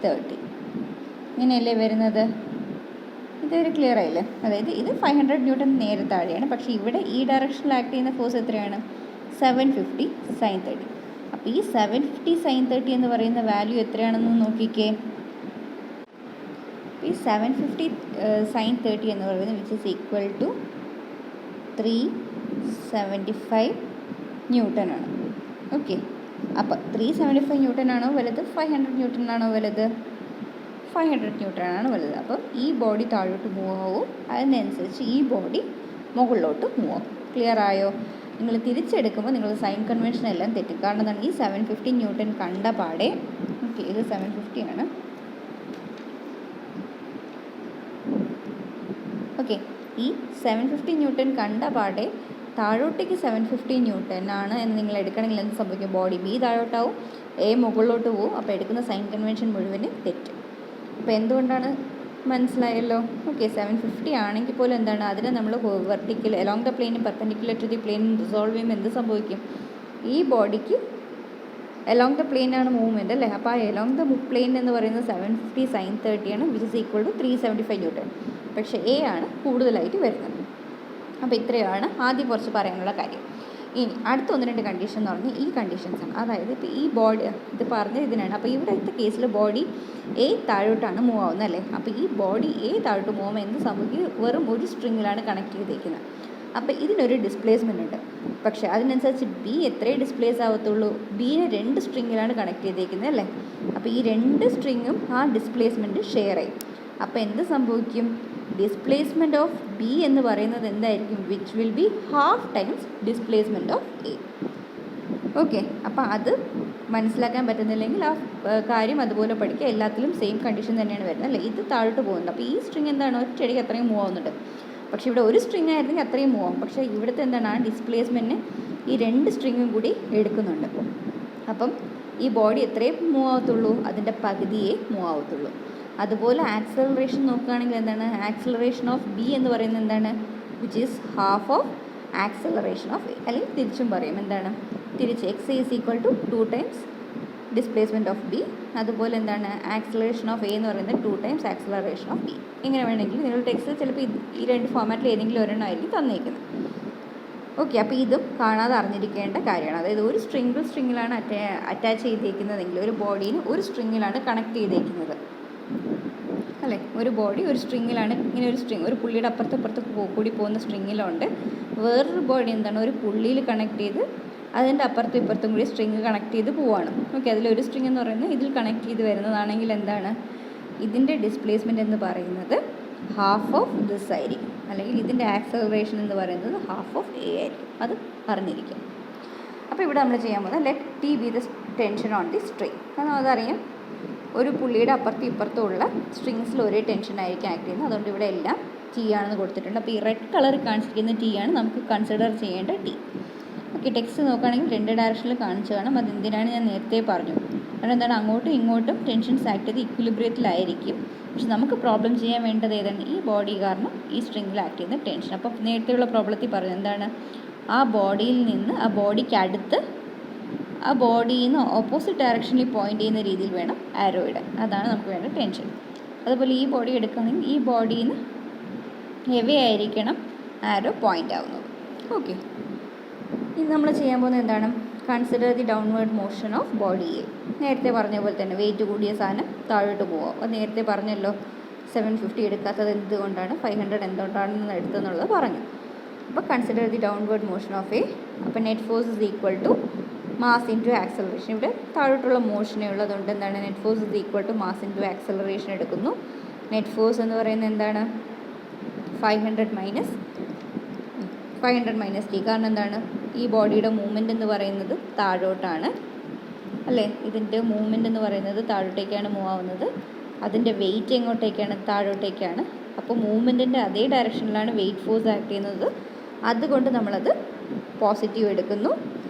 30. ഇങ്ങനെയല്ലേ വരുന്നത്? ഇതൊരു ക്ലിയർ ആയില്ലേ? അതായത് ഇത് 500 ന്യൂട്ടൺ നേരെ താഴെയാണ്, പക്ഷേ ഇവിടെ ഈ ഡയറക്ഷനിൽ ആക്ട് ചെയ്യുന്ന ഫോഴ്സ് എത്രയാണ്, 750 sin 30. അപ്പോൾ ഈ 750 sin 30 എന്ന് പറയുന്ന വാല്യൂ എത്രയാണെന്ന് നോക്കിക്കേ. ഈ 750 sin 30 എന്ന് പറയുന്നത് which is equal to 375 newton ആണ്. ഓക്കെ, അപ്പോൾ 375 ന്യൂട്ടൺ ആണോ വലുത്, 500 ന്യൂട്ടൺ ആണോ വലുത്? 500 ന്യൂട്ടൺ ആണ് വലുത്. അപ്പോൾ ഈ ബോഡി താഴോട്ട് മൂവ് ആവും, അതിനനുസരിച്ച് ഈ ബോഡി മുകളിലോട്ട് മൂവ് ആവും. ക്ലിയർ ആയോ? നിങ്ങൾ തിരിച്ചെടുക്കുമ്പോൾ നിങ്ങൾ സൈൻ കൺവെൻഷൻ എല്ലാം തെറ്റും. കാരണം എന്താണ്, ഈ 750 ന്യൂട്ടൺ കണ്ട പാടെ, ഓക്കെ ഇത് 750 ആണ്. ഓക്കെ, ഈ 750 ന്യൂട്ടൺ കണ്ട പാടെ താഴോട്ടേക്ക് 750 ന്യൂട്ടൺ ആണ് എന്ന് നിങ്ങൾ എടുക്കണമെങ്കിൽ എന്ത് സംഭവിക്കും, ബോഡി ബി താഴോട്ടാവും, എ മുകളിലോട്ട് പോവും. അപ്പോൾ എടുക്കുന്ന സൈൻ കൺവെൻഷൻ മുഴുവനും തെറ്റും. അപ്പോൾ എന്തുകൊണ്ടാണ് മനസ്സിലായല്ലോ? ഓക്കെ, 750 ആണെങ്കിൽ പോലും എന്താണ്, അതിനെ നമ്മൾ വെർട്ടിക്കൽ അലോങ് ദ പ്ലെയിനും പെർപെൻഡിക്കുലർ ടു ദി പ്ലെയിനും റിസോൾവ് ചെയ്യുമ്പോൾ എന്ത് സംഭവിക്കും, ഈ ബോഡിക്ക് അലോങ് ദ പ്ലെയിനാണ് മൂവ്മെൻറ്റ് അല്ലേ? അപ്പോൾ ആ അലോങ് ദ പ്ലെയിൻ എന്ന് പറയുന്നത് 750 sin 30 ആണ്, which is equal to 375 newton. പക്ഷേ എ ആണ് കൂടുതലായിട്ട് വരുന്നത്. അപ്പോൾ ഇത്രയാണ് ആദ്യം കുറച്ച് പറയാനുള്ള കാര്യം. ഇനി അടുത്ത 1-2 കണ്ടീഷൻ എന്ന് പറഞ്ഞാൽ ഈ കണ്ടീഷൻസാണ്. അതായത് ഇപ്പോൾ ഈ ബോഡി ഇത് പറഞ്ഞ ഇതിനാണ്. അപ്പോൾ ഇവിടുത്തെ കേസിൽ ബോഡി എ താഴോട്ടാണ് മൂവ് ആവുന്നത് അല്ലേ? അപ്പോൾ ഈ ബോഡി എ താഴോട്ട് മൂവ് ആകുമ്പോൾ എന്ത് സംഭവിക്കും, വെറും ഒരു സ്ട്രിങ്ങിലാണ് കണക്ട് ചെയ്തേക്കുന്നത്. അപ്പോൾ ഇതിനൊരു ഡിസ്പ്ലേസ്മെൻ്റ് ഉണ്ട്. പക്ഷേ അതിനനുസരിച്ച് ബി എത്രയേ ഡിസ്പ്ലേസ് ആവത്തുള്ളൂ, ബിയെ 2 സ്ട്രിങ്ങിലാണ് കണക്ട് ചെയ്തേക്കുന്നത് അല്ലേ? അപ്പോൾ ഈ 2 സ്ട്രിങ്ങും ആ ഡിസ്പ്ലേസ്മെൻറ്റ് ഷെയർ ചെയ്യും. അപ്പോൾ എന്ത് സംഭവിക്കും, ഡിസ്പ്ലേസ്മെൻറ്റ് ഓഫ് ബി എന്ന് പറയുന്നത് എന്തായിരിക്കും, which will be half times displacement of A. Okay, അപ്പോൾ അത് മനസ്സിലാക്കാൻ പറ്റുന്നില്ലെങ്കിൽ ആ കാര്യം അതുപോലെ പഠിക്കുക. എല്ലാത്തിലും സെയിം കണ്ടീഷൻ തന്നെയാണ് വരുന്നത് അല്ലേ? ഇത് താഴോട്ട് പോകുന്നുണ്ട്. അപ്പോൾ ഈ സ്ട്രിങ് എന്താണ്, ഒറ്റയടിക്ക് അത്രയും മൂവ് ആവുന്നുണ്ട്. പക്ഷേ ഇവിടെ ഒരു സ്ട്രിങ് ആയിരുന്നെങ്കിൽ അത്രയും മൂവ് ആവും. പക്ഷേ ഇവിടുത്തെ എന്താണ്, ആ ഡിസ്പ്ലേസ്മെൻറ്റിന് ഈ 2 സ്ട്രിങ്ങും കൂടി എടുക്കുന്നുണ്ട്. അപ്പം ഈ ബോഡി എത്രയും മൂവ് ആവത്തുള്ളൂ, അതിൻ്റെ പകുതിയേ മൂവ് ആവത്തുള്ളൂ. അതുപോലെ ആക്സലറേഷൻ നോക്കുകയാണെങ്കിൽ എന്താണ്, ആക്സലറേഷൻ ഓഫ് ബി എന്ന് പറയുന്നത് എന്താണ്, which is half of acceleration of A. അല്ലെങ്കിൽ തിരിച്ചും പറയും, എന്താണ്, തിരിച്ച് x is equal to 2 times displacement of B. അതുപോലെ എന്താണ്, ആക്സലറേഷൻ ഓഫ് എ എന്ന് പറയുന്നത് 2 ടൈംസ് ആക്സലറേഷൻ ഓഫ് ബി. ഇങ്ങനെ വേണമെങ്കിൽ നിങ്ങൾ ടെക്സ്റ്റ് ചിലപ്പോൾ ഈ 2 ഫോമാറ്റിൽ ഏതെങ്കിലും ഒരെണ്ണമായിരിക്കും തന്നേക്കുന്നത്. ഓക്കെ, അപ്പോൾ ഇതും കാണാതെ അറിഞ്ഞിരിക്കേണ്ട കാര്യമാണ്. അതായത് ഒരു സ്ട്രിങ്ങിലാണ് അറ്റാച്ച് ചെയ്തേക്കുന്നതെങ്കിൽ, ഒരു ബോഡീന് ഒരു സ്ട്രിങ്ങിലാണ് കണക്ട് ചെയ്തേക്കുന്നത് അല്ലേ. ഒരു ബോഡി ഒരു സ്ട്രിങ്ങിലാണ്, ഇങ്ങനെ ഒരു സ്ട്രിങ് ഒരു പുള്ളിയുടെ അപ്പുറത്ത് കൂടി പോകുന്ന സ്ട്രിങ്ങിലുണ്ട്. വേറൊരു ബോഡി എന്താണ്, ഒരു പുള്ളിയിൽ കണക്ട് ചെയ്ത് അതിൻ്റെ അപ്പുറത്തും ഇപ്പുറത്തും കൂടി സ്ട്രിങ് കണക്ട് ചെയ്ത് പോവുകയാണ്. ഓക്കെ, അതിലൊരു സ്ട്രിങ് എന്ന് പറയുന്നത് ഇതിൽ കണക്ട് ചെയ്ത് വരുന്നതാണെങ്കിൽ എന്താണ്, ഇതിൻ്റെ ഡിസ്പ്ലേസ്മെൻറ്റ് എന്ന് പറയുന്നത് ഹാഫ് ഓഫ് ദിസ് ആയിരിക്കും. അല്ലെങ്കിൽ ഇതിൻ്റെ ആക്സലറേഷൻ എന്ന് പറയുന്നത് ഹാഫ് ഓഫ് എ ആയിരിക്കും. അത് അറിഞ്ഞിരിക്കും. അപ്പോൾ ഇവിടെ നമ്മൾ ചെയ്യാൻ പോകുന്നത് let T B the tension on the string. കാരണം അതറിയാം, ഒരു പുള്ളിയുടെ അപ്പുറത്തും ഇപ്പുറത്തും ഉള്ള സ്ട്രിങ്സിൽ ഒരേ ടെൻഷൻ ആയിരിക്കും ആക്ട് ചെയ്യുന്നത്. അതുകൊണ്ട് ഇവിടെ എല്ലാം ടി ആണെന്ന് കൊടുത്തിട്ടുണ്ട്. അപ്പോൾ ഈ റെഡ് കളറിൽ കാണിച്ചിരിക്കുന്ന ടി ആണ് നമുക്ക് കൺസിഡർ ചെയ്യേണ്ട ടി. ഓക്കെ, ടെക്സ്റ്റ് നോക്കുകയാണെങ്കിൽ 2 ഡയറക്ഷനിൽ കാണിച്ചു കാണും. അതെന്തിനാണ് ഞാൻ നേരത്തെ പറഞ്ഞു. കാരണം എന്താണ്, അങ്ങോട്ടും ഇങ്ങോട്ടും ടെൻഷൻസ് ആക്ട് ചെയ്ത് ഇക്വിലിബ്രിയത്തിലായിരിക്കും. പക്ഷെ നമുക്ക് പ്രോബ്ലം ചെയ്യാൻ വേണ്ടത് ഏതാണ്, ഈ ബോഡി കാരണം ഈ സ്ട്രിങ്ങിൽ ആക്ട് ചെയ്യുന്ന ടെൻഷൻ. അപ്പോൾ നേരത്തെയുള്ള പ്രോബ്ലത്തിൽ പറഞ്ഞു എന്താണ്, ആ ബോഡിയിൽ നിന്ന് ആ ബോഡിക്ക് അടുത്ത് ആ ബോഡിയിൽ നിന്ന് ഓപ്പോസിറ്റ് ഡയറക്ഷനിൽ പോയിൻ്റ് ചെയ്യുന്ന രീതിയിൽ വേണം ആരോ ഇടാൻ. അതാണ് നമുക്ക് വേണ്ട ടെൻഷൻ. അതുപോലെ ഈ ബോഡി എടുക്കുകയാണെങ്കിൽ ഈ ബോഡിയിൽ നിന്ന് ഹെവി ആയിരിക്കണം ആരോ പോയിൻ്റ് ആവുന്നത്. ഓക്കെ, ഇനി നമ്മൾ ചെയ്യാൻ പോകുന്നത് എന്താണ്, consider the downward motion of body A. നേരത്തെ പറഞ്ഞ പോലെ തന്നെ വെയിറ്റ് കൂടിയ സാധനം താഴോട്ട് പോകാം. അത് നേരത്തെ പറഞ്ഞല്ലോ, 750 എടുക്കാത്തത് എന്തുകൊണ്ടാണ്, 500 എന്തുകൊണ്ടാണെന്ന് എടുത്തെന്നുള്ളത് പറഞ്ഞു. അപ്പോൾ consider the downward motion of A. അപ്പോൾ net force is equal to mass into acceleration. ഇവിടെ താഴോട്ടുള്ള മോഷനേ ഉള്ളതുകൊണ്ട് എന്താണ്, net force is equal to mass into acceleration എടുക്കുന്നു. നെറ്റ് ഫോഴ്സ് എന്ന് പറയുന്നത് എന്താണ്, 500 മൈനസ് ടി. കാരണം എന്താണ്, ഈ ബോഡിയുടെ മൂവ്മെൻറ്റ് എന്ന് പറയുന്നത് താഴോട്ടാണ് അല്ലേ. ഇതിൻ്റെ മൂവ്മെൻറ്റ് എന്ന് പറയുന്നത് താഴോട്ടേക്കാണ് മൂവ് ആവുന്നത്. അതിൻ്റെ വെയിറ്റ് എങ്ങോട്ടേക്കാണ്, താഴോട്ടേക്കാണ്. അപ്പോൾ മൂവ്മെൻറ്റിൻ്റെ അതേ ഡയറക്ഷനിലാണ് വെയിറ്റ് ഫോഴ്സ് ആക്ട് ചെയ്യുന്നത്. അതുകൊണ്ട് നമ്മളത് പോസിറ്റീവ് എടുക്കുന്നു.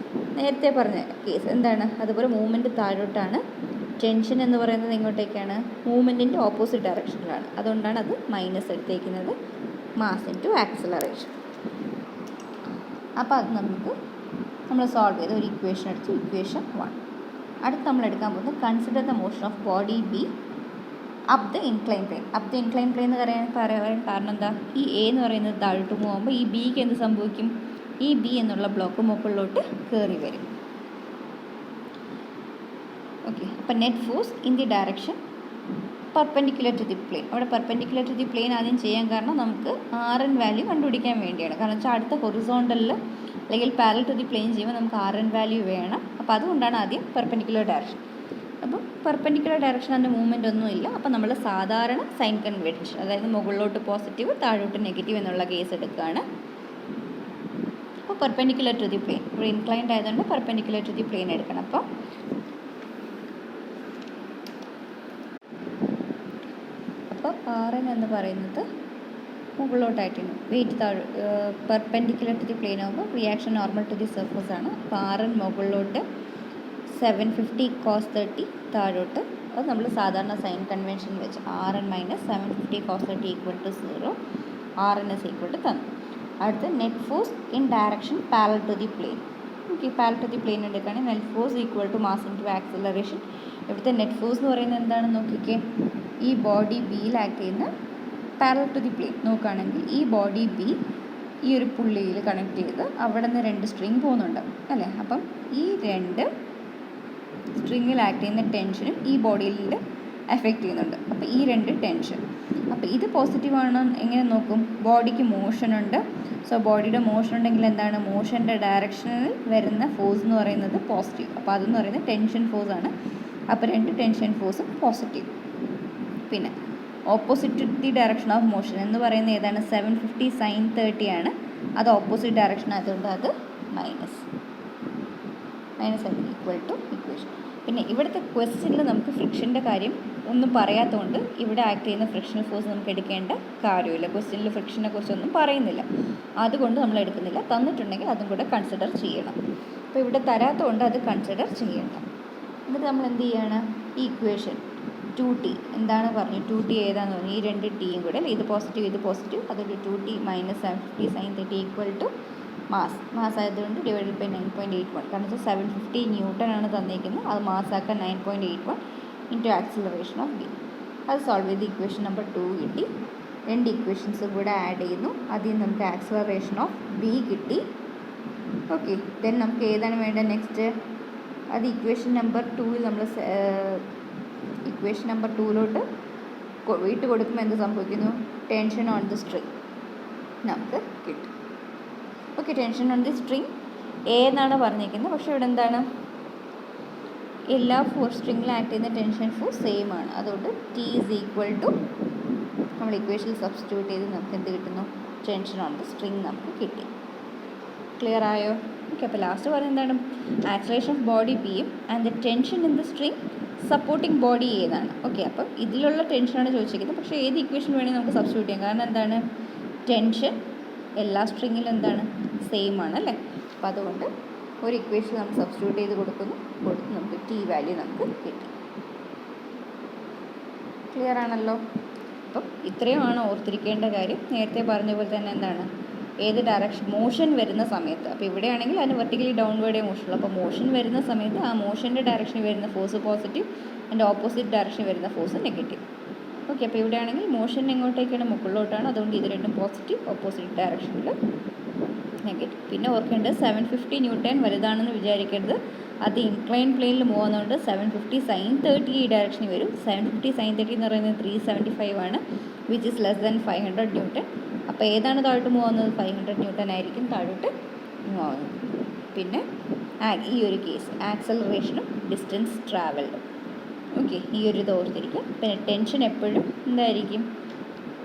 നേരത്തെ പറഞ്ഞ കേസ് എന്താണ്, അതുപോലെ മൂവ്മെൻറ്റ് താഴോട്ടാണ്. ടെൻഷൻ എന്ന് പറയുന്നത് എങ്ങോട്ടേക്കാണ്, മൂവ്മെൻറ്റിൻ്റെ ഓപ്പോസിറ്റ് ഡയറക്ഷനിലാണ്. അതുകൊണ്ടാണ് അത് മൈനസ് എടുത്തേക്കുന്നത്, മാസ് ഇൻറ്റു ആക്സലറേഷൻ. അപ്പോൾ അത് നമ്മൾ സോൾവ് ചെയ്ത് ഒരു ഇക്വേഷൻ എടുത്തു, ഇക്വേഷൻ 1. അടുത്ത് നമ്മൾ എടുക്കാൻ പോകുന്നത് consider the motion of body B up the incline plane. Up the incline plane എന്ന് പറയാൻ കാരണം എന്താ, ഈ എ എന്ന് പറയുന്നത് താഴോട്ട് പോകുമ്പോൾ ഈ ബിക്ക് എന്ത് സംഭവിക്കും, ഈ ബി എന്നുള്ള ബ്ലോക്ക് മുകളിലോട്ട് കയറി വരും. ഓക്കെ, അപ്പോൾ net force in the direction perpendicular to the plane. അവിടെ പെർപെൻഡിക്കുലർ ടു ദി പ്ലെയിൻ ആദ്യം ചെയ്യാൻ കാരണം നമുക്ക് RN വാല്യൂ കണ്ടുപിടിക്കാൻ വേണ്ടിയാണ്. കാരണം വെച്ചാൽ അടുത്ത ഹൊറിസോണ്ടലിൽ അല്ലെങ്കിൽ പാരലൽ ടു ദി പ്ലെയിൻ ചെയ്യുമ്പോൾ നമുക്ക് RN വാല്യൂ വേണം. അപ്പോൾ അതുകൊണ്ടാണ് ആദ്യം പെർപെൻഡിക്കുലർ ഡയറക്ഷൻ. അപ്പം പെർപെൻഡിക്കുലർ ഡയറക്ഷൻ അതിൻ്റെ മൂവ്മെൻ്റ് ഒന്നുമില്ല. അപ്പോൾ നമ്മൾ സാധാരണ സൈൻ കൺവെൻഷൻ, അതായത് മുകളിലോട്ട് പോസിറ്റീവ് താഴോട്ട് നെഗറ്റീവ് എന്നുള്ള കേസ് എടുക്കുകയാണ്. അപ്പോൾ പെർപെൻഡിക്കുലർ ടു ദി പ്ലെയിൻ, ഇവിടെ ഇൻക്ലൈൻഡ് ആയതുകൊണ്ട് പെർപെൻഡിക്കുലർ ടു ദി പ്ലെയിൻ എടുക്കണം. അപ്പോൾ RN എന്ന് പറയുന്നത് മുകളിലോട്ടായിട്ടാണ്, weight perpendicular to the plane ആകുമ്പോൾ reaction normal to the surface ആണ്. അപ്പോൾ RN മുകളിലോട്ട് 750 cos 30 താഴോട്ട്. അത് നമ്മൾ സാധാരണ സൈൻ കൺവെൻഷൻ വെച്ച് RN minus 750 cos 30 equal to 0, RN is equal to തന്നു. അടുത്ത് net force in direction parallel to the plane. Okay, parallel to the plane എടുക്കുകയാണെങ്കിൽ net force equal to mass into acceleration. ഇവിടുത്തെ net force എന്ന് പറയുന്നത് എന്താണെന്ന് നോക്കിക്കേ, ഈ body ബിയിൽ ആക്ട് ചെയ്യുന്ന പാരലൽ ടു ദി പ്ലെയിൻ നോക്കുകയാണെങ്കിൽ ഈ ബോഡി ബി ഈ ഒരു പുള്ളിയിൽ കണക്ട് ചെയ്ത് അവിടെ നിന്ന് 2 സ്ട്രിങ് പോകുന്നുണ്ട് അല്ലേ. അപ്പം ഈ 2 സ്ട്രിങ്ങിൽ ആക്ട് ചെയ്യുന്ന ടെൻഷനും ഈ ബോഡിയിൽ എഫക്റ്റ് ചെയ്യുന്നുണ്ട്. അപ്പോൾ ഈ 2 ടെൻഷൻ, അപ്പോൾ ഇത് പോസിറ്റീവ് ആണോ എങ്ങനെ നോക്കും, ബോഡിക്ക് മോഷൻ ഉണ്ട്. സോ ബോഡിയുടെ മോഷൻ ഉണ്ടെങ്കിൽ എന്താണ്, മോഷൻ്റെ ഡയറക്ഷനിൽ വരുന്ന ഫോഴ്സ് എന്ന് പറയുന്നത് പോസിറ്റീവ്. അപ്പോൾ അതെന്ന് പറയുന്നത് ടെൻഷൻ ഫോഴ്സ് ആണ്. അപ്പോൾ 2 ടെൻഷൻ ഫോഴ്സും പോസിറ്റീവ്. പിന്നെ opposite the direction of motion എന്ന് പറയുന്നത് ഏതാണ്, 750 sin 30 ആണ്. അത് ഓപ്പോസിറ്റ് ഡയറക്ഷൻ ആയതുകൊണ്ട് അത് മൈനസ്. -7 equal to equation. പിന്നെ ഇവിടുത്തെ ക്വസ്റ്റ്യനിൽ നമുക്ക് ഫ്രിക്ഷൻ്റെ കാര്യം ഒന്നും പറയാത്തതുകൊണ്ട് ഇവിടെ ആക്ട് ചെയ്യുന്ന ഫ്രിക്ഷണൽ ഫോഴ്സ് നമുക്ക് എടുക്കേണ്ട കാര്യമില്ല. ക്വസ്റ്റ്യനിൽ ഫ്രിക്ഷനെ കുറിച്ചൊന്നും പറയുന്നില്ല, അതുകൊണ്ട് നമ്മൾ എടുക്കുന്നില്ല. തന്നിട്ടുണ്ടെങ്കിൽ അതും കൂടെ കൺസിഡർ ചെയ്യണം. അപ്പോൾ ഇവിടെ തരാത്തതുകൊണ്ട് അത് കൺസിഡർ ചെയ്യണ്ട. എന്നിട്ട് നമ്മൾ എന്ത് ചെയ്യാണ്, ഈ ഇക്വേഷൻ 2t എന്താണ് പറഞ്ഞു, 2t ഏതാണെന്ന് പറഞ്ഞു, ഈ 2 ടീയും കൂടെ ഇത് പോസിറ്റീവ് അതൊരു 2t minus 750 sin 30 equal to mass ആയതുകൊണ്ട് ഡിവൈഡഡ് ബൈ 9.81. കാരണം വെച്ചാൽ 750 ന്യൂട്ടൺ ആണ് തന്നിരിക്കുന്നത്, അത് മാസ്സാക്കാൻ 9.81 ഇൻറ്റു ആക്സിലറേഷൻ ഓഫ് ബി. അത് സോൾവ് ചെയ്ത് ഇക്വേഷൻ നമ്പർ 2 കിട്ടി. 2 ഇക്വേഷൻസും കൂടെ ആഡ് ചെയ്യുന്നു, അതിൽ നമുക്ക് ആക്സിലറേഷൻ ഓഫ് ബി കിട്ടി. ഓക്കെ, ദെൻ നമുക്ക് ഏതാണ് വേണ്ടത് നെക്സ്റ്റ്, അത് ഇക്വേഷൻ നമ്പർ 2ൽ നമ്മൾ ഇക്വേഷൻ നമ്പർ 2ലോട്ട് വീട്ട് കൊടുക്കുമ്പോൾ എന്ത് സംഭവിക്കുന്നു, ടെൻഷൻ ഓൺ ദി സ്ട്രിങ് നമുക്ക് കിട്ടും. Okay, tension on the string A എന്നാണ് പറഞ്ഞിരിക്കുന്നത്, പക്ഷേ ഇവിടെ എന്താണ്, എല്ലാ സ്ട്രിങ്ങിലും ആക്ട് ചെയ്യുന്ന ടെൻഷൻ ഫോഴ്സ് സെയിം ആണ്. അതുകൊണ്ട് ടി ഈസ് ഈക്വൽ ടു നമ്മൾ ഇക്വേഷനിൽ സബ്സ്റ്റിറ്റ്യൂട്ട് ചെയ്ത് നമുക്ക് എന്ത് കിട്ടുന്നു, ടെൻഷൻ ഓൺ ദി സ്ട്രിങ് നമുക്ക് കിട്ടി. ക്ലിയർ ആയോ? ഓക്കെ, അപ്പോൾ ലാസ്റ്റ് പറയുന്നത് എന്താണ്, ആക്സിലറേഷൻ ഓഫ് ബോഡി ബിയും and the tension in the string supporting body ഏതാണ്. ഓക്കെ, അപ്പം ഇതിലുള്ള ടെൻഷനാണ് ചോദിച്ചിരിക്കുന്നത്, പക്ഷേ ഏത് ഇക്വേഷൻ വേണമെങ്കിൽ നമുക്ക് സബ്സ്റ്റിറ്റ്യൂട്ട് ചെയ്യാം. കാരണം എന്താണ്, ടെൻഷൻ എല്ലാ സ്ട്രിങ്ങിലും എന്താണ് സെയിം ആണ് അല്ലേ. അപ്പോൾ അതുകൊണ്ട് ഒരു ഇക്വേഷൻ നമ്മൾ സബ്സ്റ്റിറ്റ്യൂട്ട് ചെയ്ത് കൊടുത്ത് നമുക്ക് ടി വാല്യൂ നമുക്ക് കിട്ടി. ക്ലിയർ ആണല്ലോ? അപ്പം ഇത്രയുമാണ് ഓർത്തിരിക്കേണ്ട കാര്യം. നേരത്തെ പറഞ്ഞ പോലെ തന്നെ എന്താണ്, ഏത് ഡയറക്ഷൻ മോഷൻ വരുന്ന സമയത്ത്, അപ്പോൾ ഇവിടെയാണെങ്കിൽ അതിന് വെർട്ടിക്കലി ഡൗൺവേർഡേ മോഷനുള്ളൂ. അപ്പോൾ മോഷൻ വരുന്ന സമയത്ത് ആ മോഷൻ്റെ ഡയറക്ഷനിൽ വരുന്ന ഫോഴ്സ് പോസിറ്റീവ്, അതിൻ്റെ ഓപ്പോസിറ്റ് ഡയറക്ഷനിൽ വരുന്ന ഫോഴ്സ് നെഗറ്റീവ്. ഓക്കെ, അപ്പോൾ ഇവിടെയാണെങ്കിൽ മോഷൻ എങ്ങോട്ടേക്കാണ്, മുകളിലോട്ടാണ്. അതുകൊണ്ട് ഇത് രണ്ടും പോസിറ്റീവ്, ഓപ്പോസിറ്റ് ഡയറക്ഷനിൽ നെഗറ്റീവ്. പിന്നെ ഓർക്കേണ്ടത് 750 ന്യൂട്ടൺ വലുതാണെന്ന് വിചാരിക്കരുത്, അത് ഇൻക്ലൈൻ പ്ലെയിനിൽ പോകുന്നതുകൊണ്ട് 750 sin 30 ഈ ഡയറക്ഷനിൽ വരും. 750 sin 30 എന്ന് പറയുന്നത് 375 ആണ്, which is less than 500 newton. അപ്പോൾ ഏതാണ് താഴോട്ട് പോകുന്നത്, 500 ന്യൂട്ടൺ ആയിരിക്കും താഴോട്ട് പോകുന്നത്. പിന്നെ ഈ ഒരു കേസ് ആക്സലറേഷനും ഡിസ്റ്റൻസ് ട്രാവൽഡും. ഓക്കെ, ഈ ഒരു ഇത് ഓർത്തിരിക്കും. പിന്നെ ടെൻഷൻ എപ്പോഴും എന്തായിരിക്കും,